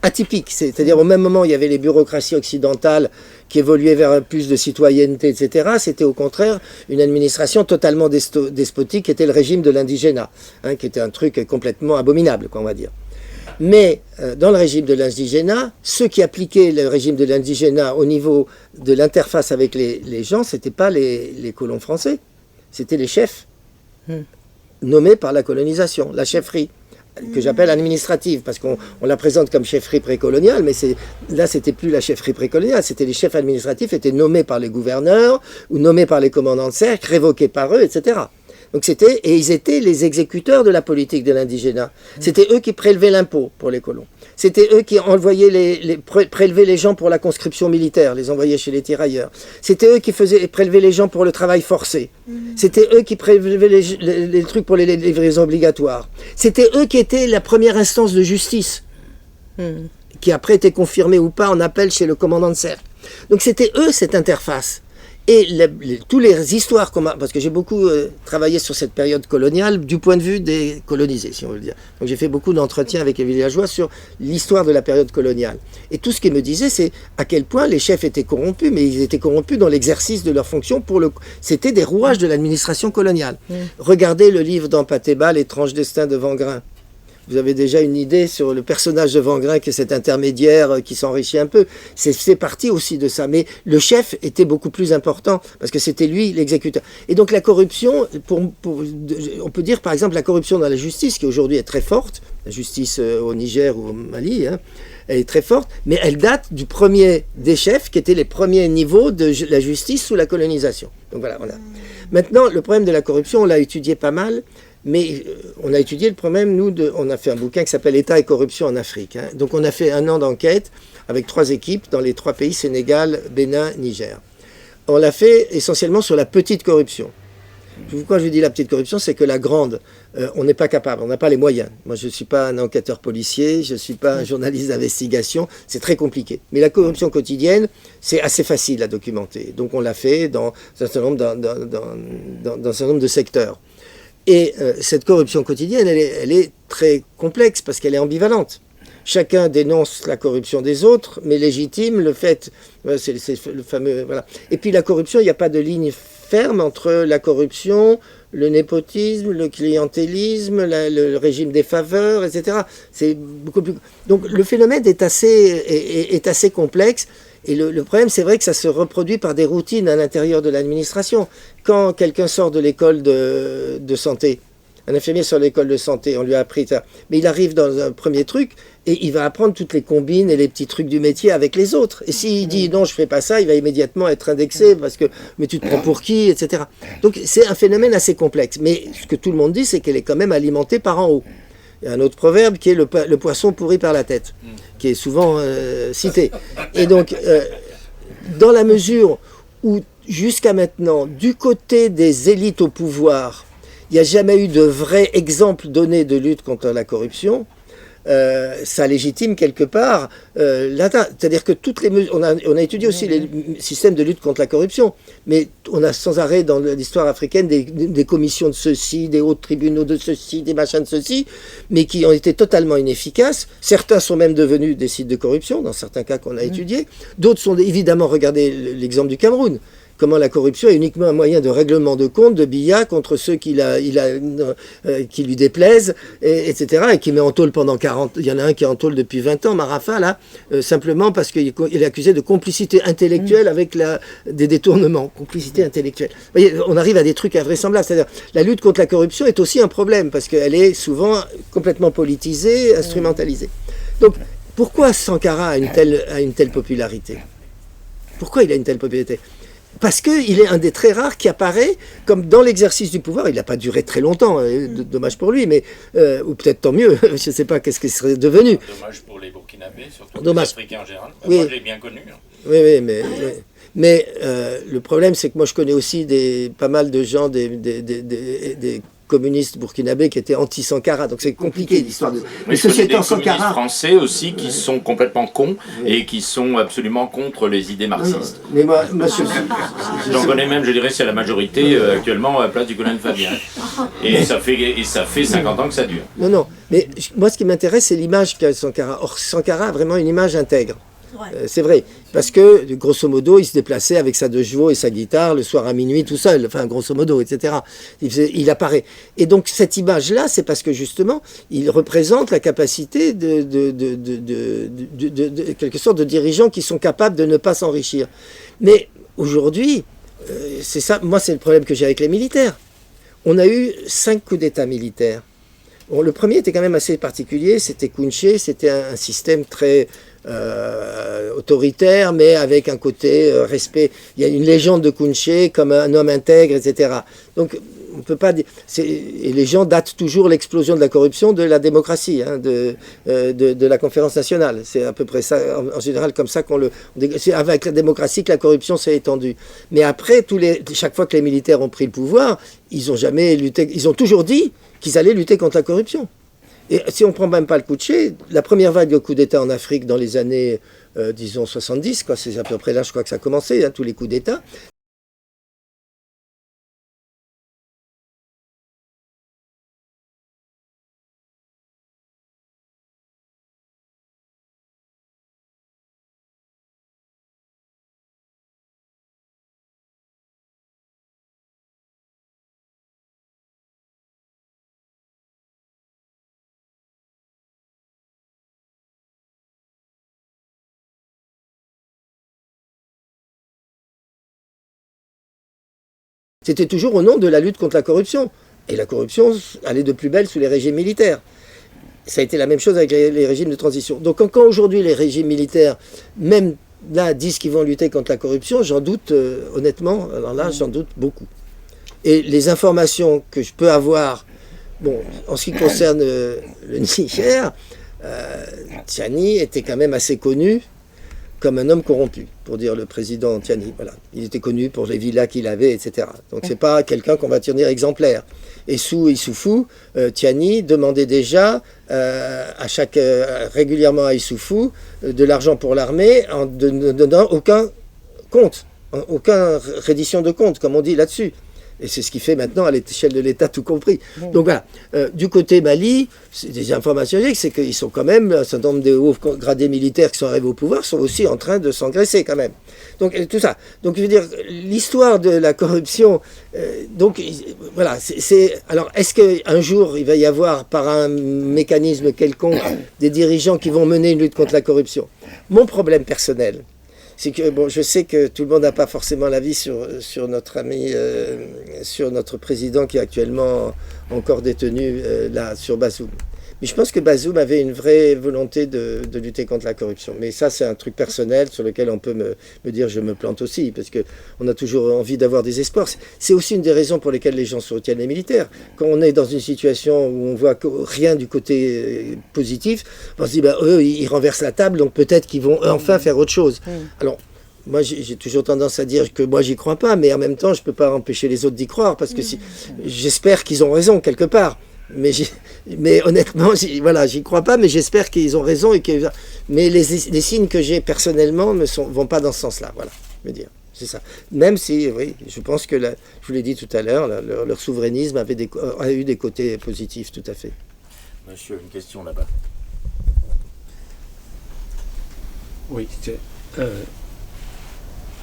atypique, c'est-à-dire au même moment il y avait les bureaucraties occidentales qui évoluaient vers plus de citoyenneté, etc. C'était au contraire une administration totalement despotique qui était le régime de l'indigénat, qui était un truc complètement abominable, on va dire. Mais dans le régime de l'indigénat, ceux qui appliquaient le régime de l'indigénat au niveau de l'interface avec les gens, ce n'étaient pas les colons français, c'était les chefs nommés par la colonisation, la chefferie, que j'appelle administrative, parce qu'on la présente comme chefferie précoloniale, mais là, c'était plus la chefferie précoloniale, c'était les chefs administratifs étaient nommés par les gouverneurs, ou nommés par les commandants de cercle, révoqués par eux, etc. Donc et ils étaient les exécuteurs de la politique de l'indigénat. C'était eux qui prélevaient l'impôt pour les colons. C'était eux qui envoyaient prélevaient les gens pour la conscription militaire, les envoyaient chez les tirailleurs. C'était eux qui prélevaient les gens pour le travail forcé. C'était eux qui prélevaient les trucs pour les livraisons obligatoires. C'était eux qui étaient la première instance de justice, qui après était confirmée ou pas en appel chez le commandant de cercle. Donc c'était eux cette interface. Et toutes les histoires, parce que j'ai beaucoup travaillé sur cette période coloniale du point de vue des colonisés, si on veut le dire. Donc j'ai fait beaucoup d'entretiens avec les villageois sur l'histoire de la période coloniale. Et tout ce qu'ils me disaient, c'est à quel point les chefs étaient corrompus, mais ils étaient corrompus dans l'exercice de leur fonction. C'était des rouages de l'administration coloniale. Regardez le livre d'Ampateba, L'étrange destin de Vangrin. Vous avez déjà une idée sur le personnage de Vangrin, qui est cet intermédiaire qui s'enrichit un peu. C'est parti aussi de ça. Mais le chef était beaucoup plus important, parce que c'était lui l'exécuteur. Et donc la corruption, on peut dire par exemple la corruption dans la justice, qui aujourd'hui est très forte, la justice au Niger ou au Mali, elle est très forte, mais elle date du premier des chefs, qui étaient les premiers niveaux de la justice sous la colonisation. Donc voilà. Maintenant, le problème de la corruption, on l'a étudié pas mal. Mais on a étudié le problème, on a fait un bouquin qui s'appelle État et corruption en Afrique. Donc on a fait 1 an d'enquête avec 3 équipes dans les 3 pays, Sénégal, Bénin, Niger. On l'a fait essentiellement sur la petite corruption. Pourquoi je dis la petite corruption, c'est que la grande, on n'est pas capable, on n'a pas les moyens. Moi je ne suis pas un enquêteur policier, je ne suis pas un journaliste d'investigation, c'est très compliqué. Mais la corruption quotidienne, c'est assez facile à documenter. Donc on l'a fait dans un certain nombre de secteurs. Et cette corruption quotidienne, elle est très complexe parce qu'elle est ambivalente. Chacun dénonce la corruption des autres, mais légitime le fait. C'est le fameux. Voilà. Et puis la corruption, il n'y a pas de ligne ferme entre la corruption, le népotisme, le clientélisme, le régime des faveurs, etc. C'est beaucoup plus. Donc le phénomène est assez complexe. Et le problème, c'est vrai que ça se reproduit par des routines à l'intérieur de l'administration. Quand quelqu'un sort de l'école de santé, un infirmier sort de l'école de santé, on lui a appris ça, mais il arrive dans un premier truc et il va apprendre toutes les combines et les petits trucs du métier avec les autres. Et s'il dit non, je fais pas ça, il va immédiatement être indexé parce que mais tu te prends pour qui, etc. Donc c'est un phénomène assez complexe. Mais ce que tout le monde dit, c'est qu'elle est quand même alimentée par en haut. Il y a un autre proverbe qui est le poisson pourri par la tête, qui est souvent cité. Et donc, dans la mesure où, jusqu'à maintenant, du côté des élites au pouvoir, il n'y a jamais eu de vrai exemple donné de lutte contre la corruption, ça légitime quelque part l'atteinte. C'est-à-dire que toutes les mesures, on a étudié aussi les systèmes de lutte contre la corruption, mais on a sans arrêt dans l'histoire africaine des commissions de ceci, des hauts tribunaux de ceci, des machins de ceci, mais qui ont été totalement inefficaces. Certains sont même devenus des sites de corruption, dans certains cas qu'on a étudiés. D'autres sont évidemment, regardez l'exemple du Cameroun. Comment la corruption est uniquement un moyen de règlement de compte, de billard contre ceux qui lui déplaisent, etc. Et qui met en tôle pendant 40... Il y en a un qui est en tôle depuis 20 ans, Marafa, là, simplement parce qu'il est accusé de complicité intellectuelle avec des détournements. Complicité intellectuelle. Vous voyez, on arrive à des trucs invraisemblables. C'est-à-dire, la lutte contre la corruption est aussi un problème, parce qu'elle est souvent complètement politisée, instrumentalisée. Donc, pourquoi Sankara a une telle popularité ? Pourquoi il a une telle popularité ? parce qu'il est un des très rares qui apparaît comme dans l'exercice du pouvoir. Il n'a pas duré très longtemps, dommage pour lui, mais ou peut-être tant mieux, je ne sais pas qu'est-ce qu'il serait devenu. Dommage pour les Burkinabés, surtout Dommage. les Africains en général. Oui. Moi, je l'ai bien connu. Hein. Oui, mais le problème, c'est que moi, je connais aussi pas mal de gens, des communistes burkinabés qui étaient anti-Sankara, donc c'est compliqué l'histoire de... Mais je connais des communistes français aussi qui sont complètement cons et qui sont absolument contre les idées marxistes. Mais moi, J'en connais même, je dirais, c'est la majorité actuellement à la place du colonel Fabien. Et ça fait 50 ans que ça dure. Non, mais moi, ce qui m'intéresse, c'est l'image qu'a Sankara. Or, Sankara a vraiment une image intègre. C'est vrai, parce que grosso modo, il se déplaçait avec sa 2 chevaux et sa guitare le soir à minuit tout seul, enfin grosso modo, etc. Il apparaît. Et donc cette image-là, c'est parce que justement, il représente la capacité de quelque sorte de dirigeants qui sont capables de ne pas s'enrichir. Mais aujourd'hui, c'est ça, moi c'est le problème que j'ai avec les militaires. On a eu 5 coups d'État militaires. Bon, le premier était quand même assez particulier, c'était Kounché, c'était un système très autoritaire, mais avec un côté respect. Il y a une légende de Kounché comme un homme intègre, etc. Donc, on peut pas dire... Et les gens datent toujours l'explosion de la corruption de la démocratie, hein, de la conférence nationale. C'est à peu près ça, en général, comme ça qu'on le... C'est avec la démocratie que la corruption s'est étendue. Mais après, chaque fois que les militaires ont pris le pouvoir, ils ont jamais lutté... Ils ont toujours dit qu'ils allaient lutter contre la corruption. Et si on ne prend même pas le Kouché, la première vague de coups d'État en Afrique dans les années, disons, 70, quoi, c'est à peu près là, je crois que ça a commencé, hein, tous les coups d'État. C'était toujours au nom de la lutte contre la corruption. Et la corruption allait de plus belle sous les régimes militaires. Ça a été la même chose avec les régimes de transition. Donc quand aujourd'hui les régimes militaires, même là, disent qu'ils vont lutter contre la corruption, j'en doute honnêtement, alors là j'en doute beaucoup. Et les informations que je peux avoir, bon, en ce qui concerne le Niger, Tiani était quand même assez connu comme un homme corrompu, pour dire le président Tiani. Voilà. Il était connu pour les villas qu'il avait, etc. Donc c'est pas quelqu'un qu'on va tenir exemplaire. Et sous Issoufou, Tiani demandait déjà régulièrement à Issoufou de l'argent pour l'armée en ne donnant aucun compte, aucune reddition de compte, comme on dit là-dessus. Et c'est ce qu'il fait maintenant à l'échelle de l'État, tout compris. Donc voilà, du côté Mali, c'est des informations, c'est qu'ils sont quand même, un certain nombre de hauts gradés militaires qui sont arrivés au pouvoir sont aussi en train de s'engraisser quand même. Donc tout ça. Donc je veux dire, l'histoire de la corruption, donc voilà, alors est-ce qu'un jour il va y avoir par un mécanisme quelconque des dirigeants qui vont mener une lutte contre la corruption? Mon problème personnel, c'est que, bon, je sais que tout le monde n'a pas forcément l'avis sur notre ami, sur notre président qui est actuellement encore détenu là, sur Bazoum. Mais je pense que Bazoum avait une vraie volonté de lutter contre la corruption. Mais ça, c'est un truc personnel sur lequel on peut me dire je me plante aussi, parce qu'on a toujours envie d'avoir des espoirs. C'est aussi une des raisons pour lesquelles les gens soutiennent les militaires. Quand on est dans une situation où on voit rien du côté positif, on se dit, bah, eux, ils renversent la table, donc peut-être qu'ils vont enfin faire autre chose. Alors, moi, j'ai toujours tendance à dire que moi, j'y crois pas, mais en même temps, je peux pas empêcher les autres d'y croire, parce que j'espère qu'ils ont raison quelque part. Mais honnêtement, voilà, j'y crois pas, mais j'espère qu'ils ont raison. Mais les signes que j'ai personnellement ne vont pas dans ce sens-là. Voilà, je veux dire, c'est ça. Même si, oui, je pense que, je vous l'ai dit tout à l'heure, leur souverainisme a eu des côtés positifs, tout à fait. Monsieur, une question là-bas. Oui,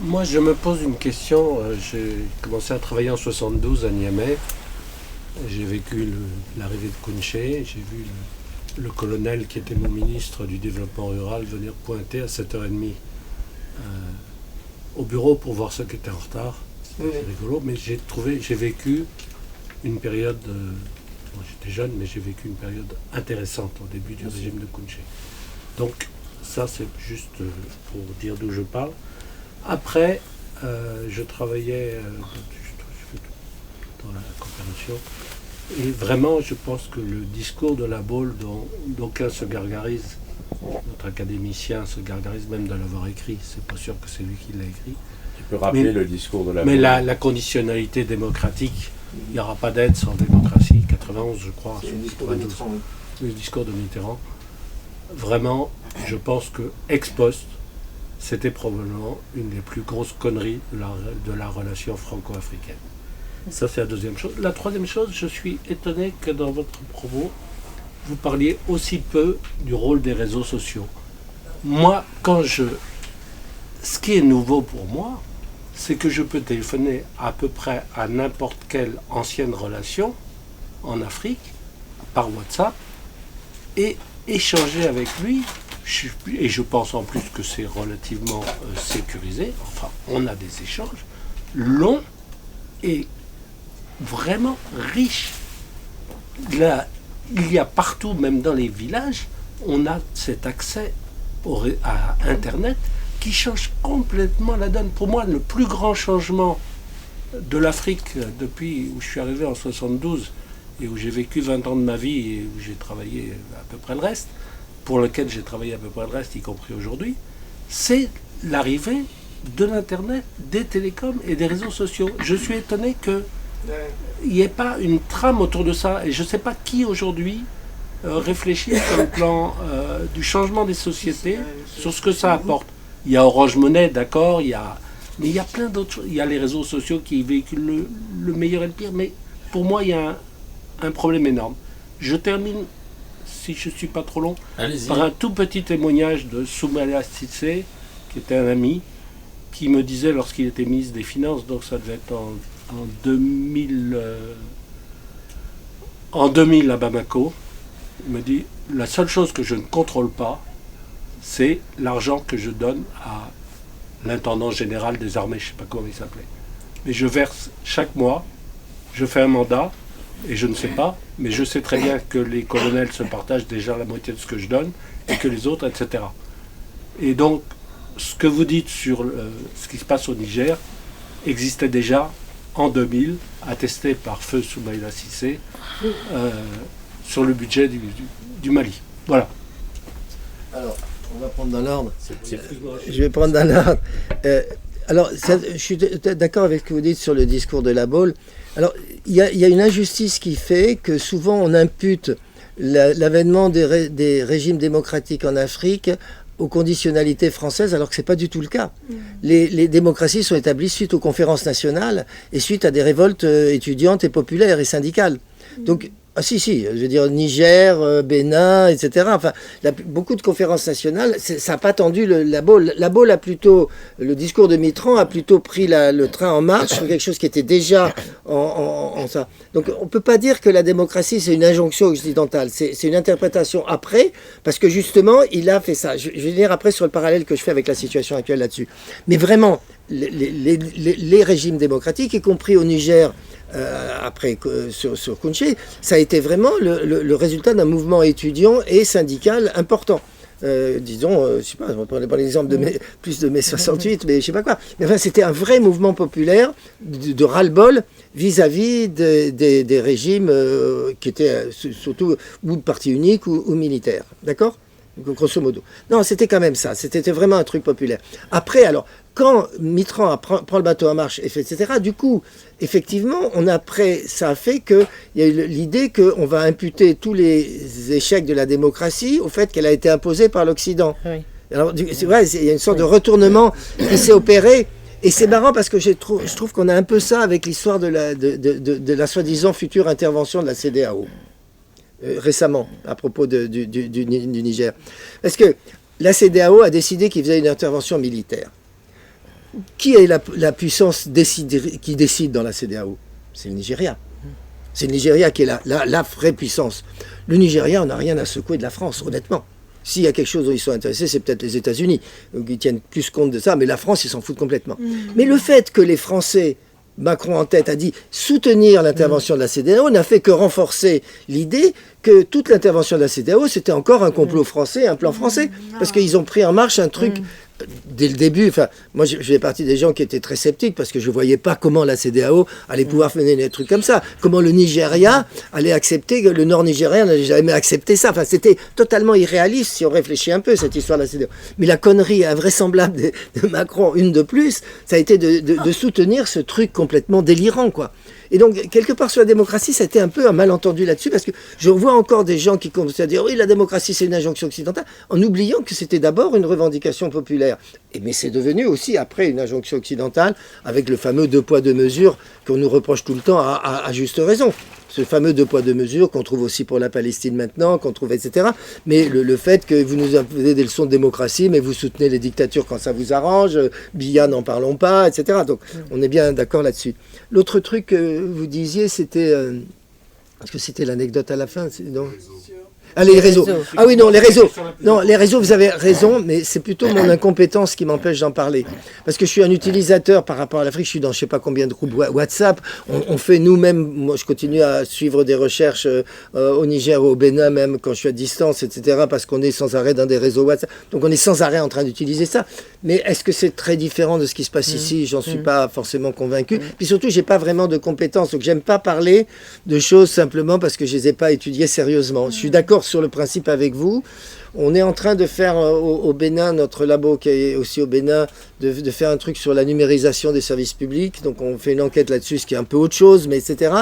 moi je me pose une question. J'ai commencé à travailler en 72 à Niamey. J'ai vécu l'arrivée de Kounché, j'ai vu le colonel qui était mon ministre du développement rural venir pointer à 7h30 au bureau pour voir ceux qui étaient en retard. C'était rigolo, mais j'ai vécu une période, bon, j'étais jeune, mais j'ai vécu une période intéressante au début du régime de Kounché. Donc ça c'est juste pour dire d'où je parle. Après, je travaillais dans la coopération. Et vraiment, je pense que le discours de La Baule, dont d'aucuns se gargarisent, notre académicien se gargarise même de l'avoir écrit, c'est pas sûr que c'est lui qui l'a écrit. Tu peux rappeler le discours de La Mais Baule. la conditionnalité démocratique, il n'y aura pas d'aide sans démocratie, 91 je crois, C'est le discours de 92. Mitterrand, oui. Le discours de Mitterrand. Vraiment, je pense que ex post, c'était probablement une des plus grosses conneries de la relation franco-africaine. Ça, c'est la deuxième chose. La troisième chose, je suis étonné que dans votre propos, vous parliez aussi peu du rôle des réseaux sociaux. Moi, ce qui est nouveau pour moi, c'est que je peux téléphoner à peu près à n'importe quelle ancienne relation en Afrique, par WhatsApp, et échanger avec lui. Et je pense en plus que c'est relativement sécurisé. Enfin, on a des échanges longs et vraiment riches. Là, il y a partout, même dans les villages, on a cet accès à Internet qui change complètement la donne. Pour moi, le plus grand changement de l'Afrique depuis où je suis arrivé en 72 et où j'ai vécu 20 ans de ma vie et où j'ai travaillé à peu près le reste, pour lequel j'ai travaillé à peu près le reste, y compris aujourd'hui, c'est l'arrivée de l'Internet, des télécoms et des réseaux sociaux. Je suis étonné qu'il n'y ait pas une trame autour de ça. Et je ne sais pas qui aujourd'hui réfléchit sur le plan du changement des sociétés, sur ce que ça apporte. Il y a Orange Money, d'accord, mais il y a plein d'autres choses. Il y a les réseaux sociaux qui véhiculent le meilleur et le pire. Mais pour moi, il y a un problème énorme. Je termine, si je ne suis pas trop long, par un tout petit témoignage de Soumaïla Cissé, qui était un ami, qui me disait lorsqu'il était ministre des Finances, donc ça devait être en 2000 à Bamako, il me dit « La seule chose que je ne contrôle pas, c'est l'argent que je donne à l'intendant général des armées, je ne sais pas comment il s'appelait. Mais je verse chaque mois, je fais un mandat, et je ne sais pas, mais je sais très bien que les colonels se partagent déjà la moitié de ce que je donne, et que les autres, etc. » Et donc, ce que vous dites sur ce qui se passe au Niger existait déjà en 2000, attesté par feu Soumaïla Cissé, sur le budget du Mali. Voilà. Alors, on va prendre dans l'ordre. Je vais prendre dans l'ordre. Alors, je suis d'accord avec ce que vous dites sur le discours de La Baule. Alors, il y a une injustice qui fait que souvent on impute l'avènement des régimes démocratiques en Afrique aux conditionnalités françaises, alors que ce n'est pas du tout le cas. Les démocraties sont établies suite aux conférences nationales et suite à des révoltes étudiantes et populaires et syndicales. Donc, si, je veux dire Niger, Bénin, etc. Enfin, beaucoup de conférences nationales, ça n'a pas tendu La Baule. La Baule a plutôt, le discours de Mitterrand a plutôt pris le train en marche sur quelque chose qui était déjà en ça. Donc on ne peut pas dire que la démocratie c'est une injonction occidentale, c'est une interprétation après, parce que justement il a fait ça. Je vais venir après sur le parallèle que je fais avec la situation actuelle là-dessus. Mais vraiment, les régimes démocratiques, y compris au Niger, après sur Kounché, ça a été vraiment le résultat d'un mouvement étudiant et syndical important. Disons, je sais pas, je ne prends pas l'exemple de plus de mai 68, mais je sais pas quoi. Mais enfin, c'était un vrai mouvement populaire de ras-le-bol vis-à-vis des régimes qui étaient surtout ou parti unique ou militaires. D'accord ? Grosso modo. Non, c'était quand même ça. C'était vraiment un truc populaire. Après, alors, quand Mitterrand prend le bateau en marche, etc., du coup, effectivement, ça a fait qu'il y a eu l'idée qu'on va imputer tous les échecs de la démocratie au fait qu'elle a été imposée par l'Occident. Oui. Alors, c'est vrai, il y a une sorte de retournement qui s'est opéré. Et c'est marrant parce que je trouve qu'on a un peu ça avec l'histoire de la soi-disant future intervention de la CEDEAO. Récemment, à propos du Niger. Parce que la CEDEAO a décidé qu'il faisait une intervention militaire. Qui est la puissance qui décide dans la CEDEAO ? C'est le Nigeria. C'est le Nigeria qui est la vraie puissance. Le Nigeria, on n'a rien à secouer de la France, honnêtement. S'il y a quelque chose dont ils sont intéressés, c'est peut-être les États-Unis, qui tiennent plus compte de ça, mais la France, ils s'en foutent complètement. Mais le fait que les Français, Macron en tête, a dit soutenir l'intervention de la CEDEAO n'a fait que renforcer l'idée que toute l'intervention de la CEDEAO, c'était encore un complot français, un plan français, parce qu'ils ont pris en marche un truc dès le début, enfin, moi je fais partie des gens qui étaient très sceptiques parce que je ne voyais pas comment la CEDEAO allait pouvoir mener des trucs comme ça. Comment le Nigeria allait accepter, que le Nord nigérien n'allait jamais accepter ça. Enfin, c'était totalement irréaliste si on réfléchit un peu, cette histoire de la CEDEAO. Mais la connerie invraisemblable de Macron, une de plus, ça a été de soutenir ce truc complètement délirant, quoi. Et donc, quelque part sur la démocratie, ça a été un peu un malentendu là-dessus, parce que je vois encore des gens qui commencent à dire « Oui, la démocratie, c'est une injonction occidentale », en oubliant que c'était d'abord une revendication populaire. Mais c'est devenu aussi, après, une injonction occidentale, avec le fameux deux poids, deux mesures qu'on nous reproche tout le temps, à juste raison. Ce fameux deux poids, deux mesures qu'on trouve aussi pour la Palestine maintenant, qu'on trouve, etc. Mais le fait que vous nous avez des leçons de démocratie, mais vous soutenez les dictatures quand ça vous arrange, Biya, n'en parlons pas, etc. Donc, on est bien d'accord là-dessus. L'autre truc que vous disiez, c'était... Est-ce que c'était l'anecdote à la fin? Non. Ah, les réseaux. Ah oui, non, les réseaux. Non, les réseaux, vous avez raison, mais c'est plutôt mon incompétence qui m'empêche d'en parler. Parce que je suis un utilisateur par rapport à l'Afrique, je suis dans je ne sais pas combien de groupes WhatsApp. On fait nous-mêmes, moi je continue à suivre des recherches au Niger, au Bénin, même quand je suis à distance, etc. Parce qu'on est sans arrêt dans des réseaux WhatsApp. Donc on est sans arrêt en train d'utiliser ça. Mais est-ce que c'est très différent de ce qui se passe ici? J'en suis pas forcément convaincu. Puis surtout, j'ai pas vraiment de compétences. Donc j'aime pas parler de choses simplement parce que je les ai pas étudiées sérieusement. Je suis d'accord sur le principe avec vous. On est en train de faire au Bénin, notre labo qui est aussi au Bénin, de faire un truc sur la numérisation des services publics. Donc on fait une enquête là-dessus, ce qui est un peu autre chose, mais etc.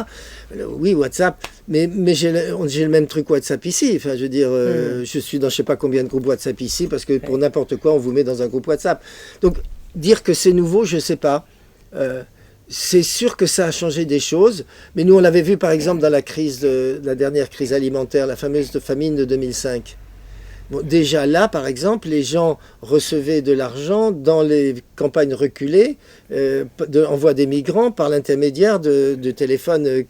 Oui, WhatsApp, mais j'ai le même truc WhatsApp ici. Enfin, je veux dire, je suis dans je sais pas combien de groupes WhatsApp ici, parce que pour n'importe quoi, on vous met dans un groupe WhatsApp. Donc dire que c'est nouveau, je sais pas. C'est sûr que ça a changé des choses, mais nous on l'avait vu par exemple dans la dernière crise alimentaire, la fameuse famine de 2005. Bon, déjà là, par exemple, les gens recevaient de l'argent dans les campagnes reculées, envoi des migrants par l'intermédiaire de téléphones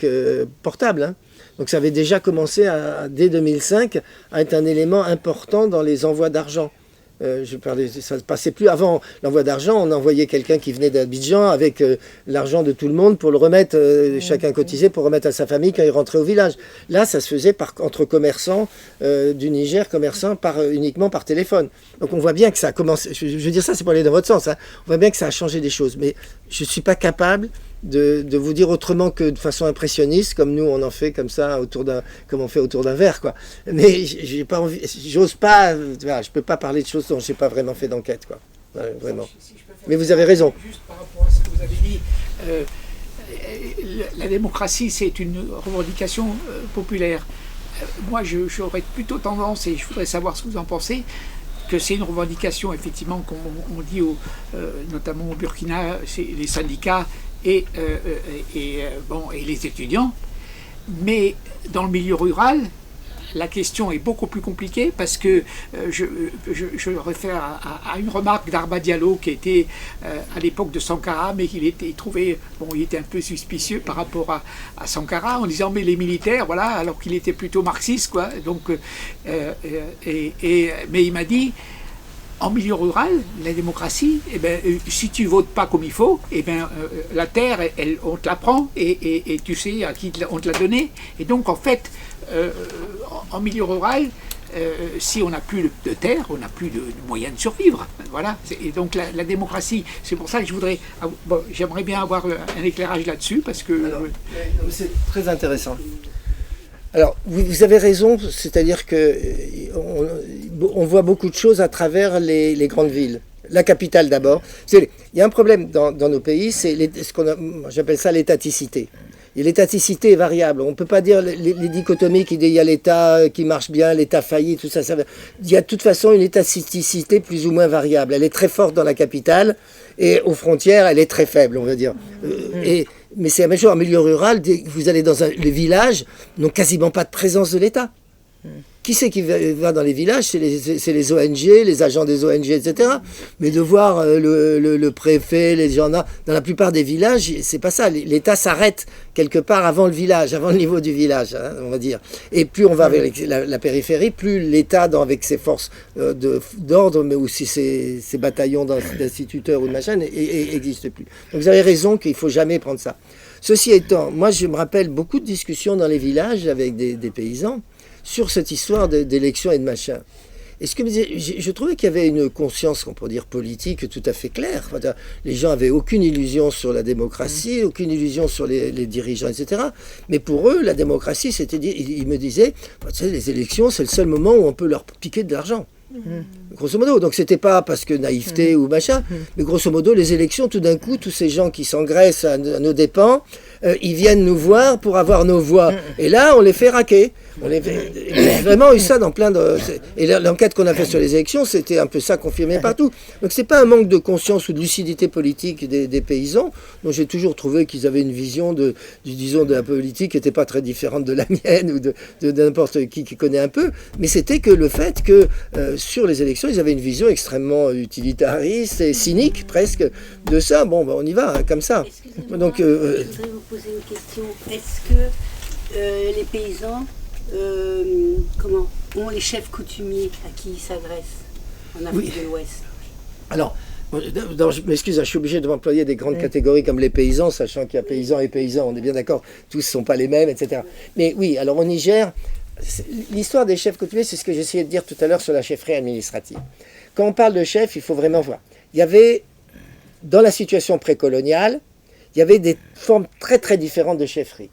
portables. Hein. Donc ça avait déjà commencé dès 2005 à être un élément important dans les envois d'argent. Ça ne passait plus avant l'envoi d'argent, on envoyait quelqu'un qui venait d'Abidjan avec l'argent de tout le monde pour le remettre, chacun cotisait pour remettre à sa famille quand il rentrait au village. Là, ça se faisait entre commerçants du Niger, uniquement par téléphone. Donc on voit bien que ça a commencé, je veux dire ça, c'est pour aller dans votre sens, hein. On voit bien que ça a changé des choses, mais je ne suis pas capable de vous dire autrement que de façon impressionniste, comme nous on en fait comme ça, comme on fait autour d'un verre, quoi. Mais j'ai pas envie, j'ose pas, voilà, je peux pas parler de choses dont j'ai pas vraiment fait d'enquête, quoi. Ouais, vraiment. Mais vous avez raison. Juste par rapport à ce que vous avez dit, la démocratie c'est une revendication populaire. Moi j'aurais plutôt tendance, et je voudrais savoir ce que vous en pensez, que c'est une revendication effectivement comme on dit notamment au Burkina, c'est les syndicats et les étudiants, mais dans le milieu rural, la question est beaucoup plus compliquée parce que je réfère à une remarque d'Arba Diallo qui était à l'époque de Sankara, mais il était un peu suspicieux par rapport à Sankara en disant mais les militaires, voilà, alors qu'il était plutôt marxiste, quoi. Donc, mais il m'a dit, en milieu rural, la démocratie, si tu votes pas comme il faut, la terre, on te la prend et tu sais à qui on te l'a donnée. Et donc, en fait, en milieu rural, si on n'a plus de terre, on n'a plus de moyens de survivre. Voilà. Et donc, la démocratie, c'est pour ça que j'aimerais bien avoir un éclairage là-dessus, parce que... c'est très intéressant. Alors, vous avez raison, c'est-à-dire que on voit beaucoup de choses à travers les grandes villes. La capitale d'abord. Il y a un problème dans nos pays, c'est j'appelle ça l'étaticité. Et l'étaticité est variable. On ne peut pas dire les dichotomies qu'il y a l'État qui marche bien, l'État failli, tout ça. Il y a de toute façon une étaticité plus ou moins variable. Elle est très forte dans la capitale et aux frontières, elle est très faible, on va dire. Mais c'est la même chose en milieu rural. Vous allez dans les villages, n'ont quasiment pas de présence de l'État. Qui c'est qui va dans les villages? C'est les ONG, les agents des ONG, etc. Mais de voir le préfet, les gens dans la plupart des villages, c'est pas ça. L'État s'arrête quelque part avant le village, avant le niveau du village, hein, on va dire. Et plus on va vers la périphérie, plus l'État, avec ses forces d'ordre, mais aussi ses bataillons d'instituteurs ou de machin, n'existe plus. Donc vous avez raison qu'il faut jamais prendre ça. Ceci étant, moi je me rappelle beaucoup de discussions dans les villages avec des paysans sur cette histoire d'élection et de machin. Et ce que je trouvais qu'il y avait une conscience, qu'on pourrait dire politique, tout à fait claire. Enfin, les gens avaient aucune illusion sur la démocratie, aucune illusion sur les dirigeants, etc. Mais pour eux, la démocratie, c'était, ils me disaient, tu sais, les élections, c'est le seul moment où on peut leur piquer de l'argent. Grosso modo, donc c'était pas parce que naïveté ou machin, mais grosso modo, les élections, tout d'un coup, tous ces gens qui s'engraissent à nos dépens, ils viennent nous voir pour avoir nos voix. Et là, on les fait raquer. On a vraiment eu ça dans plein de... Et l'enquête qu'on a faite sur les élections, c'était un peu ça confirmé partout. Donc c'est pas un manque de conscience ou de lucidité politique des paysans, dont j'ai toujours trouvé qu'ils avaient une vision disons, de la politique qui n'était pas très différente de la mienne ou de n'importe qui connaît un peu, mais c'était que le fait que sur les élections, ils avaient une vision extrêmement utilitariste et cynique presque de ça. Bon, ben, on y va, hein, comme ça. Donc, je voudrais vous poser une question. Est-ce que les paysans ont les chefs coutumiers à qui ils s'adressent en Afrique de l'Ouest? Alors, je m'excuse, je suis obligé de m'employer des grandes catégories comme les paysans, sachant qu'il y a paysans et paysans, on est bien d'accord, tous ne sont pas les mêmes, etc. Mais oui, alors au Niger, l'histoire des chefs coutumiers, c'est ce que j'essayais de dire tout à l'heure sur la chefferie administrative. Quand on parle de chef, il faut vraiment voir. Il y avait, dans la situation précoloniale, il y avait des formes très très différentes de chefferie.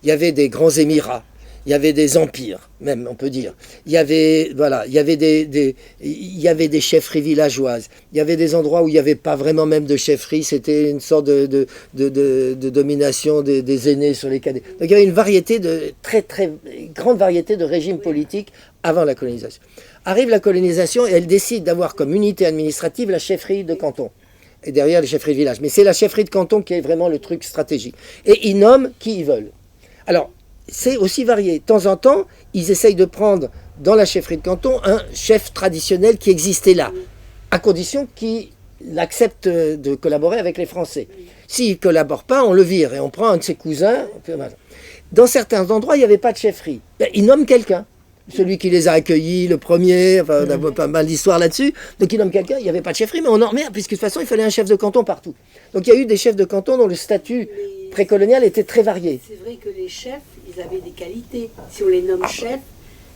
Il y avait des grands émirats, il y avait des empires, même on peut dire. Il y avait, il y avait des chefferies villageoises. Il y avait des endroits où il n'y avait pas vraiment même de chefferie, c'était une sorte de domination des aînés sur les cadets. Donc il y avait une variété très très grande variété de régimes politiques avant la colonisation. Arrive la colonisation et elle décide d'avoir comme unité administrative la chefferie de canton. Et derrière les chefferies de village. Mais c'est la chefferie de canton qui est vraiment le truc stratégique. Et ils nomment qui ils veulent. Alors, c'est aussi varié. De temps en temps, ils essayent de prendre dans la chefferie de canton un chef traditionnel qui existait là, à condition qu'il accepte de collaborer avec les Français. S'il ne collabore pas, on le vire et on prend un de ses cousins. Dans certains endroits, il n'y avait pas de chefferie. Ils nomment quelqu'un. Celui qui les a accueillis, le premier, enfin, on a pas mal d'histoires là-dessus. Donc il nomme quelqu'un, il n'y avait pas de chefferie, mais on en remet, puisque de toute façon, il fallait un chef de canton partout. Donc il y a eu des chefs de canton dont le statut précolonial était très varié. C'est vrai que les chefs, ils avaient des qualités. Si on les nomme chefs,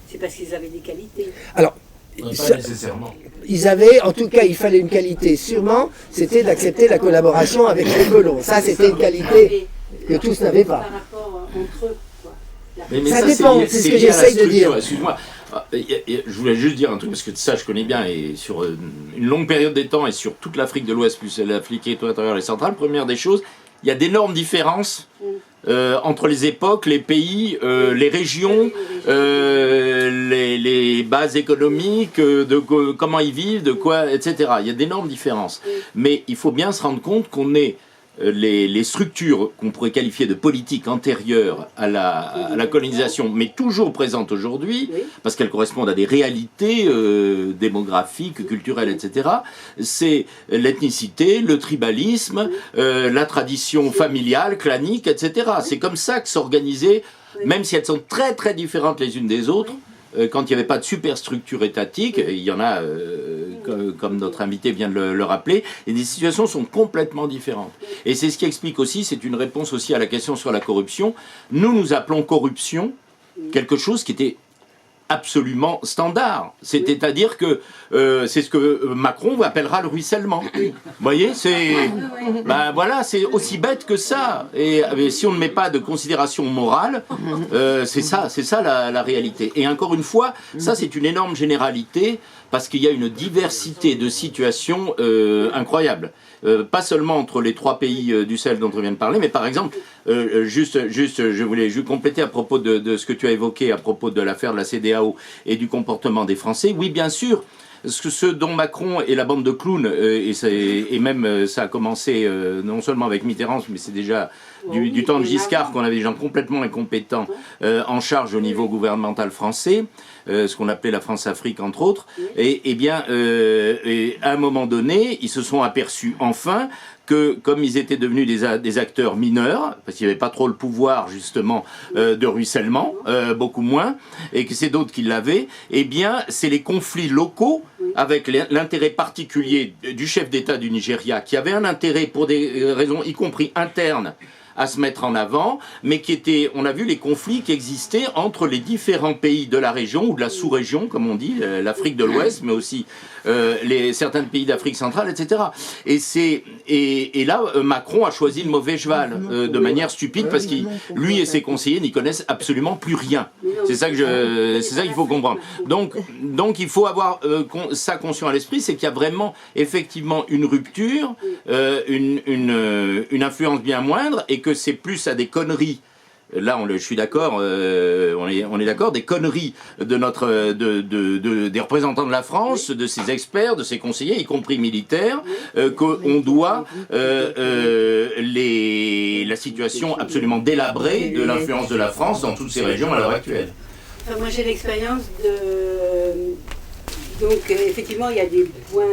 c'est parce qu'ils avaient des qualités. Alors, pas nécessairement. Ils avaient, en tout cas, il fallait une qualité, sûrement, c'était d'accepter la collaboration avec les colons. Ça, c'était une qualité que tous n'avaient pas. Par rapport entre eux. Mais ça dépend, c'est ce que j'essaye de dire. Excuse-moi, je voulais juste dire un truc, parce que ça je connais bien, et sur une longue période des temps, et sur toute l'Afrique de l'Ouest, plus l'Afrique équatoriale et centrale, première des choses, il y a d'énormes différences entre les époques, les pays, les régions, les bases économiques, comment ils vivent, de quoi, etc. Il y a d'énormes différences. Mais il faut bien se rendre compte qu'on est les structures qu'on pourrait qualifier de politiques antérieures à la colonisation, mais toujours présentes aujourd'hui, parce qu'elles correspondent à des réalités démographiques, culturelles, etc. C'est l'ethnicité, le tribalisme, la tradition familiale, clanique, etc. C'est comme ça que s'organisaient, même si elles sont très très différentes les unes des autres, quand il n'y avait pas de superstructure étatique, il y en a, comme notre invité vient de le rappeler, et des situations sont complètement différentes. Et c'est ce qui explique aussi, c'est une réponse aussi à la question sur la corruption. Nous appelons corruption quelque chose qui était absolument standard. C'est-à-dire que c'est ce que Macron appellera le ruissellement. Vous voyez, c'est aussi bête que ça. Et si on ne met pas de considération morale, c'est ça la réalité. Et encore une fois, ça c'est une énorme généralité parce qu'il y a une diversité de situations incroyable. Pas seulement entre les trois pays du Sahel dont on vient de parler, mais par exemple, je voulais juste compléter à propos de ce que tu as évoqué à propos de l'affaire de la CEDEAO et du comportement des Français. Oui, bien sûr, ce dont Macron et la bande de clowns, et même ça a commencé non seulement avec Mitterrand, mais c'est déjà du temps de Giscard qu'on avait des gens complètement incompétents en charge au niveau gouvernemental français, ce qu'on appelait la France-Afrique entre autres, et bien à un moment donné, ils se sont aperçus enfin que comme ils étaient devenus des acteurs mineurs, parce qu'il n'y avait pas trop le pouvoir justement de ruissellement, beaucoup moins, et que c'est d'autres qui l'avaient, eh bien c'est les conflits locaux avec l'intérêt particulier du chef d'État du Nigeria, qui avait un intérêt pour des raisons y compris internes à se mettre en avant, mais qui était, on a vu les conflits qui existaient entre les différents pays de la région, ou de la sous-région, comme on dit, l'Afrique de l'Ouest, mais aussi certains pays d'Afrique centrale, etc. Et là, Macron a choisi le mauvais cheval, de manière stupide, parce que lui et ses conseillers n'y connaissent absolument plus rien. C'est ça qu'il faut comprendre. Donc il faut avoir ça conscient à l'esprit, c'est qu'il y a vraiment, effectivement, une rupture, une influence bien moindre, et que c'est plus à des conneries. Là, je suis d'accord, on est d'accord, des conneries de des représentants de la France, de ses experts, de ses conseillers, y compris militaires, qu'on doit la situation absolument délabrée de l'influence de la France dans toutes ces régions à l'heure actuelle. Enfin, moi, j'ai l'expérience de... Donc, effectivement, il y a des points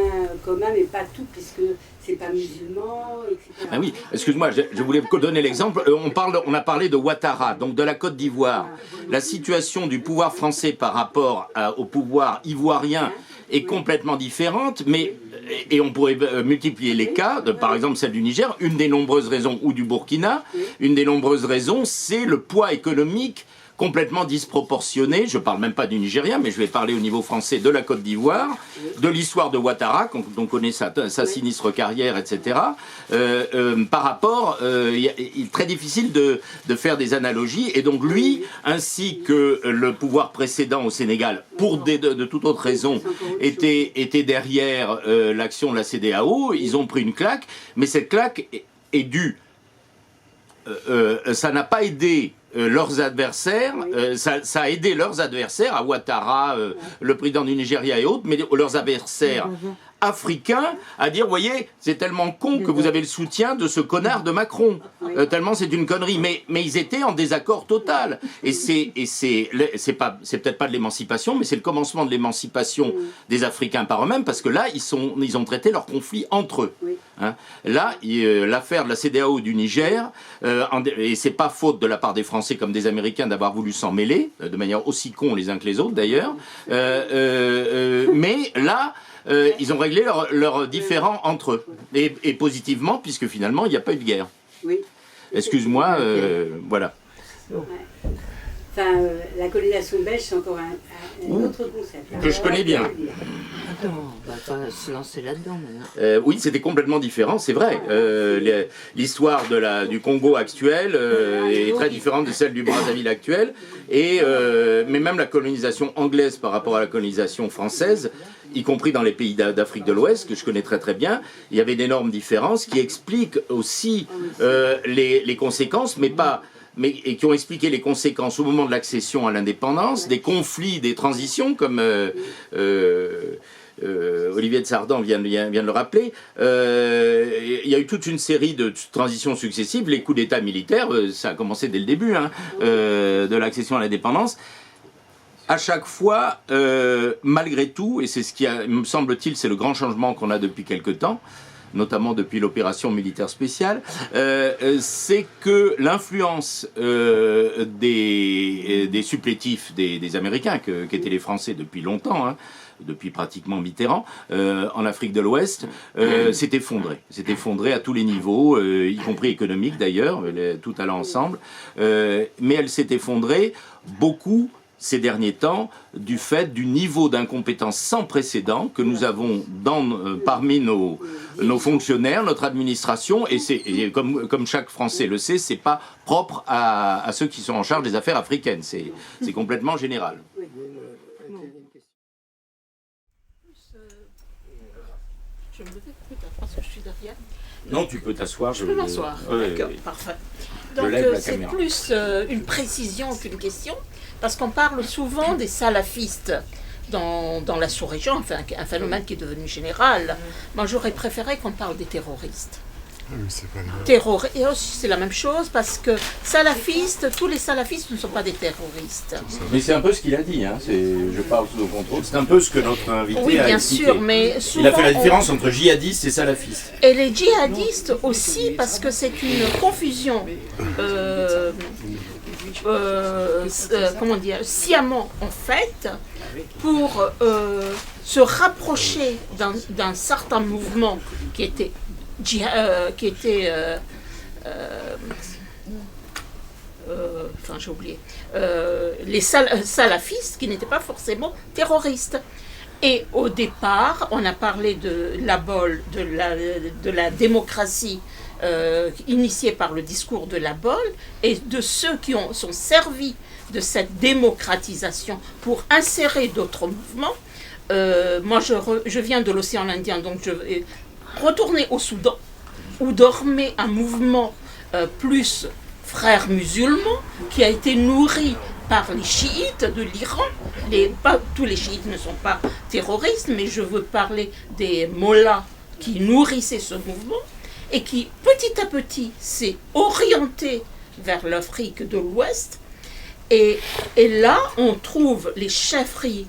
communs, mais pas tout, puisque c'est pas musulman, etc. Ah oui, excuse-moi, je voulais donner l'exemple. On a parlé de Ouattara, donc de la Côte d'Ivoire. La situation du pouvoir français par rapport au pouvoir ivoirien est complètement différente, et on pourrait multiplier les cas, par exemple celle du Niger, une des nombreuses raisons, ou du Burkina, une des nombreuses raisons, c'est le poids économique complètement disproportionné, je ne parle même pas du Nigeria, mais je vais parler au niveau français de la Côte d'Ivoire, de l'histoire de Ouattara, dont on connaît sa sinistre carrière, etc. Par rapport, il est très difficile de faire des analogies, et donc lui, ainsi que le pouvoir précédent au Sénégal, pour de toute autre raison, était derrière l'action de la CEDEAO, ils ont pris une claque, mais cette claque est due. Ça n'a pas aidé leurs adversaires, ça a aidé leurs adversaires, à Ouattara, le président du Nigeria et autres, mais leurs adversaires africains, à dire, voyez, c'est tellement con que vous avez le soutien de ce connard de Macron, tellement c'est une connerie, mais ils étaient en désaccord total, et c'est peut-être pas de l'émancipation, mais c'est le commencement de l'émancipation des Africains par eux-mêmes, parce que là, ils ont traité leur conflit entre eux. Hein. Là, l'affaire de la CEDEAO du Niger, et c'est pas faute de la part des Français comme des Américains d'avoir voulu s'en mêler, de manière aussi con les uns que les autres d'ailleurs, mais là, ils ont réglé leurs différends entre eux, et positivement, puisque finalement, il n'y a pas eu de guerre. Oui. Excuse-moi, voilà. Ouais. Enfin, la colonisation belge, c'est encore un autre concept. Que je connais bien. Attends, on va pas se lancer là-dedans maintenant. Oui, c'était complètement différent, c'est vrai. L'histoire du Congo actuel est très différente de celle du Brazzaville actuel. Mais même la colonisation anglaise par rapport à la colonisation française, y compris dans les pays d'Afrique de l'Ouest, que je connais très très bien, il y avait d'énormes différences qui expliquent aussi les conséquences, et qui ont expliqué les conséquences au moment de l'accession à l'indépendance, des conflits, des transitions, comme Olivier de Sardan vient de le rappeler. Il y a eu toute une série de transitions successives. Les coups d'État militaires, ça a commencé dès le début de l'accession à l'indépendance. À chaque fois, malgré tout, et c'est ce qui me semble-t-il, c'est le grand changement qu'on a depuis quelque temps, notamment depuis l'opération militaire spéciale, c'est que l'influence des supplétifs des Américains, qu'étaient les Français depuis longtemps, depuis pratiquement Mitterrand, en Afrique de l'Ouest, s'est effondrée. S'est effondrée à tous les niveaux, y compris économique d'ailleurs, tout allant ensemble. Mais elle s'est effondrée beaucoup ces derniers temps, du fait du niveau d'incompétence sans précédent que nous avons parmi nos fonctionnaires, notre administration, et comme chaque Français le sait, c'est pas propre à ceux qui sont en charge des affaires africaines, c'est complètement général. Je me levais peut-être parce que je suis derrière. Non, tu peux t'asseoir. Je peux m'asseoir. D'accord, parfait. Donc c'est plus une précision qu'une question, parce qu'on parle souvent des salafistes dans la sous-région, enfin un phénomène qui est devenu général. Moi j'aurais préféré qu'on parle des terroristes. Oui, c'est pas Et aussi c'est la même chose, parce que salafistes, tous les salafistes ne sont pas des terroristes. Mais c'est un peu ce qu'il a dit, je parle sous nos contrôles, c'est un peu ce que notre invité oui, a bien expliqué. sûr, mais souvent, il a fait la différence entre djihadistes et salafistes. Et les djihadistes aussi, parce que c'est une confusion, comment dire, sciemment en fait, pour se rapprocher d'un certain mouvement qui était enfin j'ai oublié, les salafistes qui n'étaient pas forcément terroristes. Et au départ, on a parlé de la démocratie initiée par le discours de la Bolle et de ceux qui sont servis de cette démocratisation pour insérer d'autres mouvements. Moi, je viens de l'océan Indien, donc je vais retourner au Soudan, où dormait un mouvement plus frères musulmans qui a été nourri par les chiites de l'Iran. Pas tous les chiites ne sont pas terroristes, mais je veux parler des mollahs qui nourrissaient ce mouvement et qui petit à petit s'est orienté vers l'Afrique de l'Ouest. Et là, on trouve les chefferies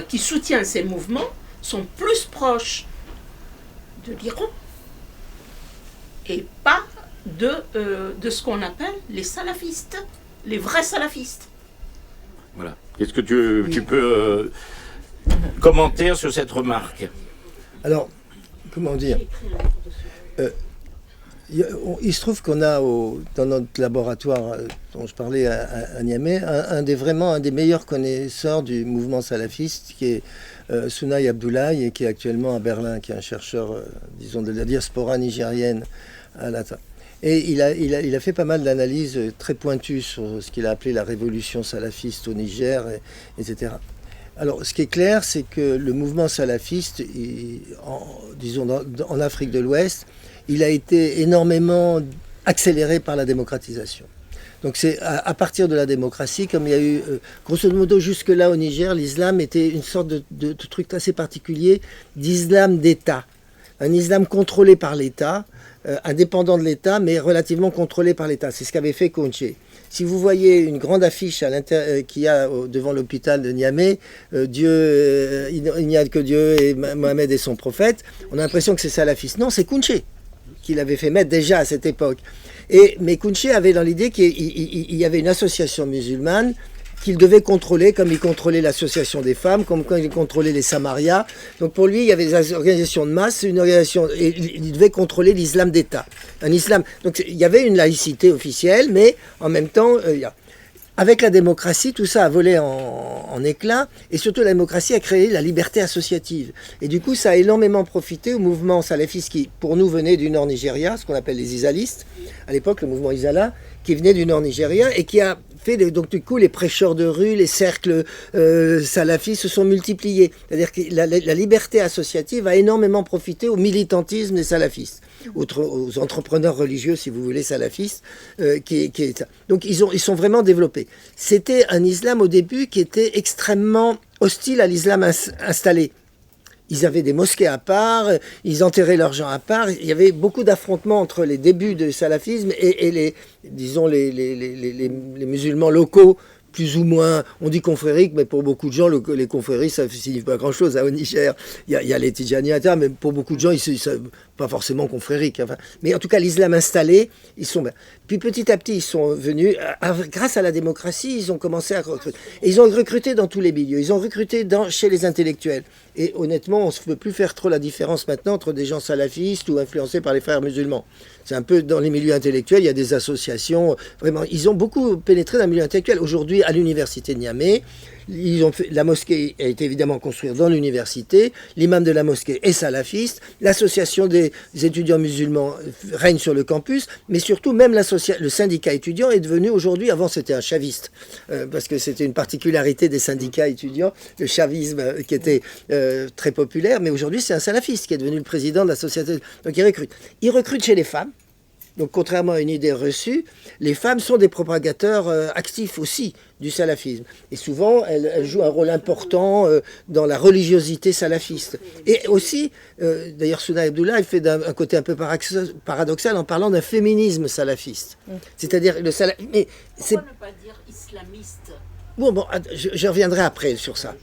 qui soutiennent ces mouvements sont plus proches de l'Iran et pas de ce qu'on appelle les salafistes, les vrais salafistes. Voilà. Est-ce que tu peux commenter sur cette remarque? Alors, comment dire, il se trouve qu'on a dans notre laboratoire dont je parlais à Niamey un des meilleurs connaisseurs du mouvement salafiste qui est Sunay Abdoulaye et qui est actuellement à Berlin, qui est un chercheur, disons, de la diaspora nigérienne à l'Ata. Et il a fait pas mal d'analyses très pointues sur ce qu'il a appelé la révolution salafiste au Niger, etc. Alors, ce qui est clair, c'est que le mouvement salafiste, en Afrique de l'Ouest, il a été énormément accéléré par la démocratisation. Donc c'est à partir de la démocratie, comme il y a eu, grosso modo jusque-là au Niger, l'islam était une sorte de truc assez particulier d'islam d'État. Un islam contrôlé par l'État, indépendant de l'État, mais relativement contrôlé par l'État. C'est ce qu'avait fait Kounché. Si vous voyez une grande affiche qu'il y a devant l'hôpital de Niamey, Dieu, il n'y a que Dieu et Mohamed et son prophète, on a l'impression que c'est salafiste. Non, c'est Kounché qui l'avait fait mettre déjà à cette époque. Mais Kounché avait dans l'idée qu'il y avait une association musulmane qu'il devait contrôler, comme il contrôlait l'association des femmes, comme quand il contrôlait les Samarias. Donc pour lui, il y avait des organisations de masse, et il devait contrôler l'islam d'État. Un islam. Donc il y avait une laïcité officielle, mais en même temps, avec la démocratie, tout ça a volé en éclats, et surtout la démocratie a créé la liberté associative. Et du coup, ça a énormément profité au mouvement salafiste qui, pour nous, venait du Nord Nigeria, ce qu'on appelle les Izalistes, à l'époque le mouvement Izala, qui venait du Nord Nigeria et qui a fait, donc du coup, les prêcheurs de rue, les cercles salafistes se sont multipliés. C'est-à-dire que la liberté associative a énormément profité au militantisme des salafistes, aux entrepreneurs religieux, si vous voulez, salafistes. Donc ils sont vraiment développés. C'était un islam au début qui était extrêmement hostile à l'islam installé. Ils avaient des mosquées à part, ils enterraient leurs gens à part. Il y avait beaucoup d'affrontements entre les débuts du salafisme et les musulmans locaux, plus ou moins, on dit confrériques, mais pour beaucoup de gens, les confréries, ça ne signifie pas grand-chose. Au Niger, il y a les Tidjaniata, mais pour beaucoup de gens, ils ne pas forcément confrériques. Enfin, mais en tout cas, l'islam installé, ils sont... Puis petit à petit, ils sont venus, grâce à la démocratie, ils ont commencé à recruter. Et ils ont recruté dans tous les milieux. Ils ont recruté chez les intellectuels. Et honnêtement, on ne peut plus faire trop la différence maintenant entre des gens salafistes ou influencés par les frères musulmans. C'est un peu dans les milieux intellectuels, il y a des associations, vraiment, ils ont beaucoup pénétré dans le milieu intellectuel. Aujourd'hui, à l'université de Niamey, la mosquée a été évidemment construite dans l'université, l'imam de la mosquée est salafiste, l'association des étudiants musulmans règne sur le campus, mais surtout même le syndicat étudiant est devenu aujourd'hui, avant c'était un chaviste, parce que c'était une particularité des syndicats étudiants, le chavisme qui était très populaire, mais aujourd'hui c'est un salafiste qui est devenu le président de l'association. Donc il recrute chez les femmes. Donc, contrairement à une idée reçue, les femmes sont des propagateurs actifs aussi du salafisme. Et souvent, elles jouent un rôle important dans la religiosité salafiste. Et aussi, d'ailleurs, Sunay Abdoulaye fait d'un côté un peu paradoxal en parlant d'un féminisme salafiste. C'est-à-dire, mais pourquoi ne pas dire islamiste? Bon, je reviendrai après sur ça.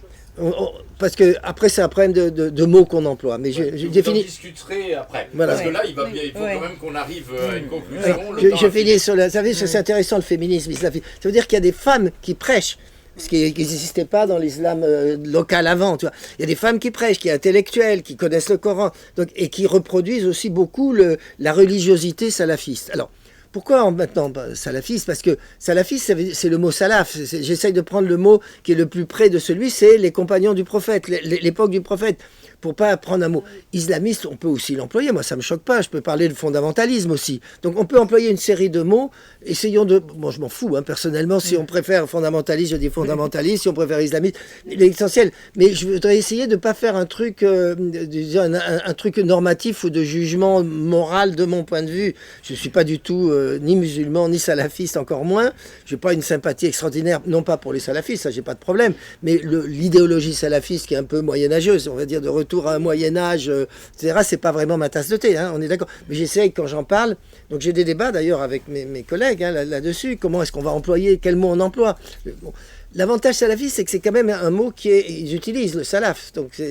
Parce que après c'est un problème de mots qu'on emploie, mais je définis. Vous en discuterez après. Voilà. Parce que là, il faut quand même qu'on arrive à une conclusion. Je finis sur vous savez, c'est intéressant le féminisme islamiste. Ça veut dire qu'il y a des femmes qui prêchent, ce qui n'existait pas dans l'islam local avant. Tu vois. Il y a des femmes qui prêchent, qui sont intellectuelles, qui connaissent le Coran, donc, et qui reproduisent aussi beaucoup la religiosité salafiste. Alors, pourquoi maintenant salafiste? Parce que salafiste, c'est le mot salaf. J'essaye de prendre le mot qui est le plus près de celui, c'est les compagnons du prophète, l'époque du prophète. Pour pas prendre un mot islamiste, on peut aussi l'employer. Moi, ça me choque pas. Je peux parler de fondamentalisme aussi. Donc, on peut employer une série de mots. Essayons de... Bon, je m'en fous, hein, personnellement. Si on préfère fondamentaliste, je dis fondamentaliste. Si on préfère islamiste, l'essentiel. Mais je voudrais essayer de pas faire un truc, un truc normatif ou de jugement moral de mon point de vue. Je suis pas du tout ni musulman, ni salafiste, encore moins. J'ai pas une sympathie extraordinaire, non pas pour les salafistes, ça, j'ai pas de problème. Mais l'idéologie salafiste qui est un peu moyenâgeuse, on va dire de retour à un Moyen-Âge, etc., c'est pas vraiment ma tasse de thé, hein, on est d'accord. Mais j'essaye quand j'en parle, donc j'ai des débats d'ailleurs avec mes collègues hein, là-dessus, comment est-ce qu'on va employer, quel mot on emploie. Bon. L'avantage salafiste, c'est que c'est quand même un mot ils utilisent, le salaf. Donc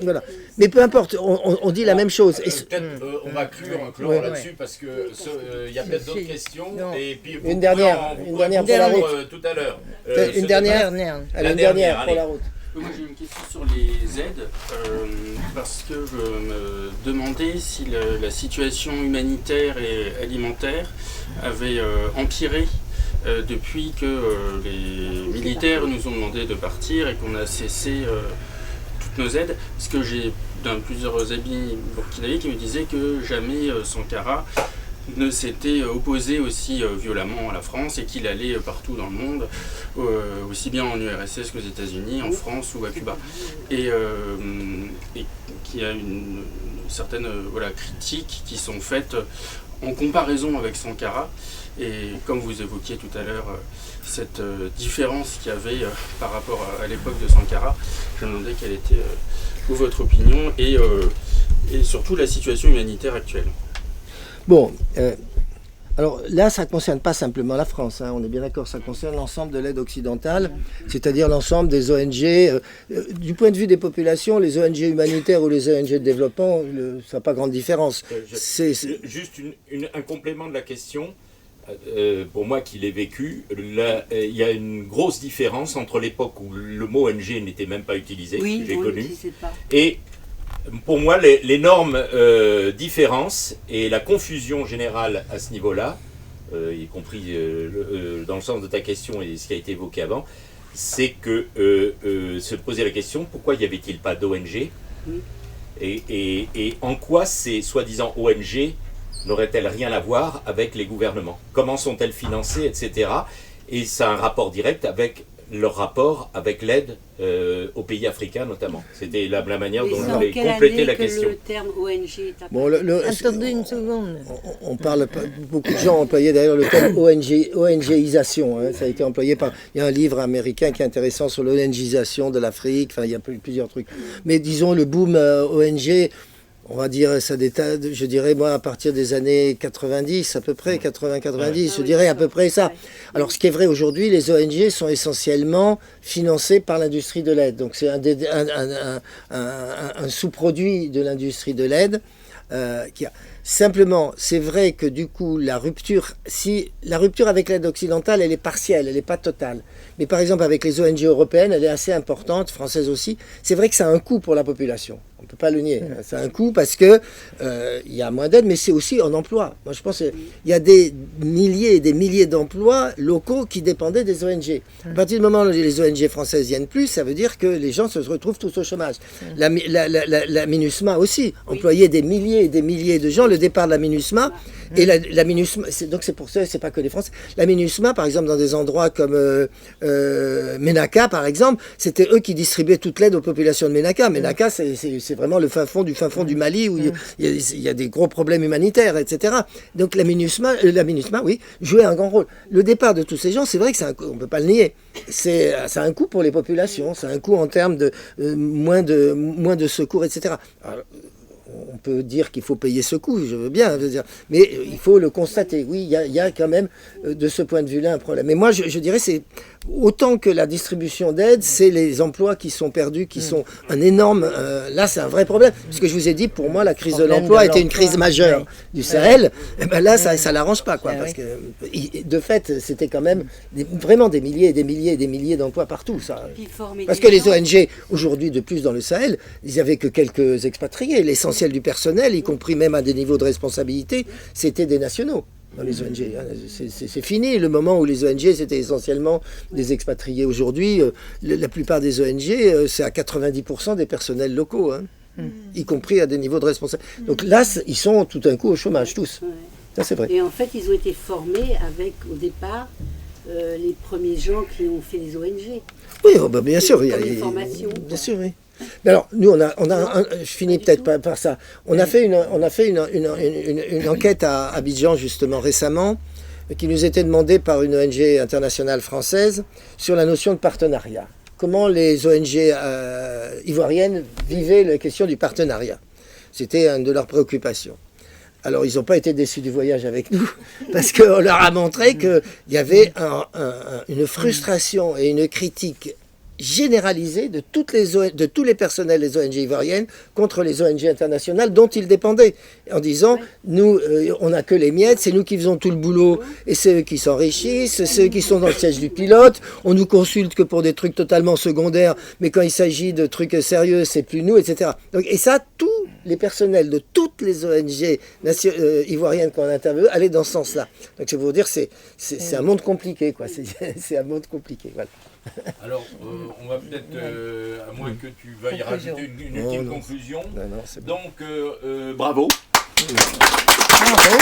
voilà. Mais peu importe, on dit la même chose. Peut-être on va clore là-dessus parce que il y a peut-être d'autres questions. Et puis une dernière pour la route. Tout à l'heure. Une dernière pour la route. Moi j'ai une question sur les aides, parce que je me demandais si la situation humanitaire et alimentaire avait empiré depuis que les militaires nous ont demandé de partir et qu'on a cessé toutes nos aides. Parce que j'ai plusieurs amis burkinabés qui me disaient que jamais Sankara ne s'était opposé aussi violemment à la France et qu'il allait partout dans le monde, aussi bien en URSS qu'aux États-Unis, en France ou à Cuba. Et qu'il y a une certaine critique qui sont faites en comparaison avec Sankara. Et comme vous évoquiez tout à l'heure cette différence qu'il y avait par rapport à l'époque de Sankara, je me demandais quelle était votre opinion et surtout la situation humanitaire actuelle. Bon, alors là, ça ne concerne pas simplement la France, hein, on est bien d'accord, ça concerne l'ensemble de l'aide occidentale, c'est-à-dire l'ensemble des ONG. Du point de vue des populations, les ONG humanitaires ou les ONG de développement, ça n'a pas grande différence. Juste un complément de la question. Pour moi qui l'ai vécu, il y a une grosse différence entre l'époque où le mot ONG n'était même pas utilisé, que j'ai connu, et pour moi l'énorme différence et la confusion générale à ce niveau-là, y compris dans le sens de ta question et ce qui a été évoqué avant, c'est que se poser la question pourquoi n'y avait-il pas d'ONG et en quoi ces soi-disant ONG n'aurait-elle rien à voir avec les gouvernements? Comment sont-elles financées, etc. Et ça a un rapport direct avec leur rapport avec l'aide aux pays africains notamment. C'était la manière dont je voulais compléter la question. Le terme ONG est bon, attendez une seconde. On parle, beaucoup de gens ont employé d'ailleurs le terme ONGisation. Hein, ça a été employé par... Il y a un livre américain qui est intéressant sur l'ONGisation de l'Afrique. Enfin, il y a plusieurs trucs. Mais disons, le boom ONG... On va dire, ça détaille, je dirais, moi, à partir des années 90, à peu près, 80-90, je dirais à peu près ça. Alors, ce qui est vrai aujourd'hui, les ONG sont essentiellement financées par l'industrie de l'aide. Donc, c'est un sous-produit de l'industrie de l'aide. Simplement, c'est vrai que du coup, la rupture avec l'aide occidentale, elle est partielle, elle n'est pas totale. Mais par exemple, avec les ONG européennes, elle est assez importante, françaises aussi. C'est vrai que ça a un coût pour la population. On ne peut pas le nier. Ça a un coût parce que il y a moins d'aide, mais c'est aussi en emploi. Moi, je pense qu'il y a des milliers et des milliers d'emplois locaux qui dépendaient des ONG. À partir du moment où les ONG françaises viennent plus, ça veut dire que les gens se retrouvent tous au chômage. La MINUSMA aussi employait des milliers et des milliers de gens. Le départ de la MINUSMA et la MINUSMA, donc c'est pour ça, c'est pas que les Français. La MINUSMA, par exemple, dans des endroits comme Ménaka, par exemple, c'était eux qui distribuaient toute l'aide aux populations de Ménaka. Ménaka, c'est vraiment le fin fond du Mali où il y a des gros problèmes humanitaires, etc. Donc la MINUSMA, oui, jouait un grand rôle. Le départ de tous ces gens, c'est vrai que c'est un coût, on peut pas le nier. Ça a un coût pour les populations, ça a un coût en termes de moins de secours, etc. Alors, on peut dire qu'il faut payer ce coût, je veux bien, mais il faut le constater. Oui, il y a quand même, de ce point de vue-là, un problème. Mais moi, je dirais, c'est autant que la distribution d'aide, c'est les emplois qui sont perdus, qui sont un énorme... là, c'est un vrai problème. Parce que je vous ai dit, pour moi, la crise de l'emploi était une crise majeure du Sahel. Et ben là, ça l'arrange pas, quoi. Parce que, de fait, c'était quand même vraiment des milliers et des milliers et des milliers d'emplois partout. Ça. Parce que les ONG, aujourd'hui, de plus dans le Sahel, ils n'avaient que quelques expatriés. L'essentiel du personnel, y compris même à des niveaux de responsabilité, c'était des nationaux. dans les ONG. C'est fini le moment où les ONG c'était essentiellement des expatriés. Aujourd'hui, la plupart des ONG, c'est à 90% des personnels locaux, hein, y compris à des niveaux de responsabilité. Donc là, ils sont tout d'un coup au chômage, tous. Ouais. Ça, c'est vrai. Et en fait, ils ont été formés avec, au départ, les premiers gens qui ont fait les ONG. Oui, bien sûr. Il y a des formations. Bien sûr, oui. Mais alors, nous, je finis peut-être par ça. On a fait une enquête à Abidjan, justement, récemment, qui nous était demandée par une ONG internationale française sur la notion de partenariat. Comment les ONG ivoiriennes vivaient la question du partenariat. C'était une de leurs préoccupations. Alors, ils n'ont pas été déçus du voyage avec nous, parce qu'on leur a montré qu'il y avait une frustration et une critique généralisée de tous les personnels des ONG ivoiriennes contre les ONG internationales dont ils dépendaient, en disant, nous, on n'a que les miettes, c'est nous qui faisons tout le boulot, et c'est eux qui s'enrichissent, c'est eux qui sont dans le siège du pilote, on nous consulte que pour des trucs totalement secondaires, mais quand il s'agit de trucs sérieux, c'est plus nous, etc. Donc, et ça, tous les personnels de toutes les ONG ivoiriennes qu'on a interviewées allaient dans ce sens-là. Donc je vais vous dire, c'est un monde compliqué, quoi. C'est un monde compliqué, voilà. Alors, on va peut-être, à moins que tu veuilles rajouter une ultime conclusion. Non, c'est bon. Donc, bravo. Bravo.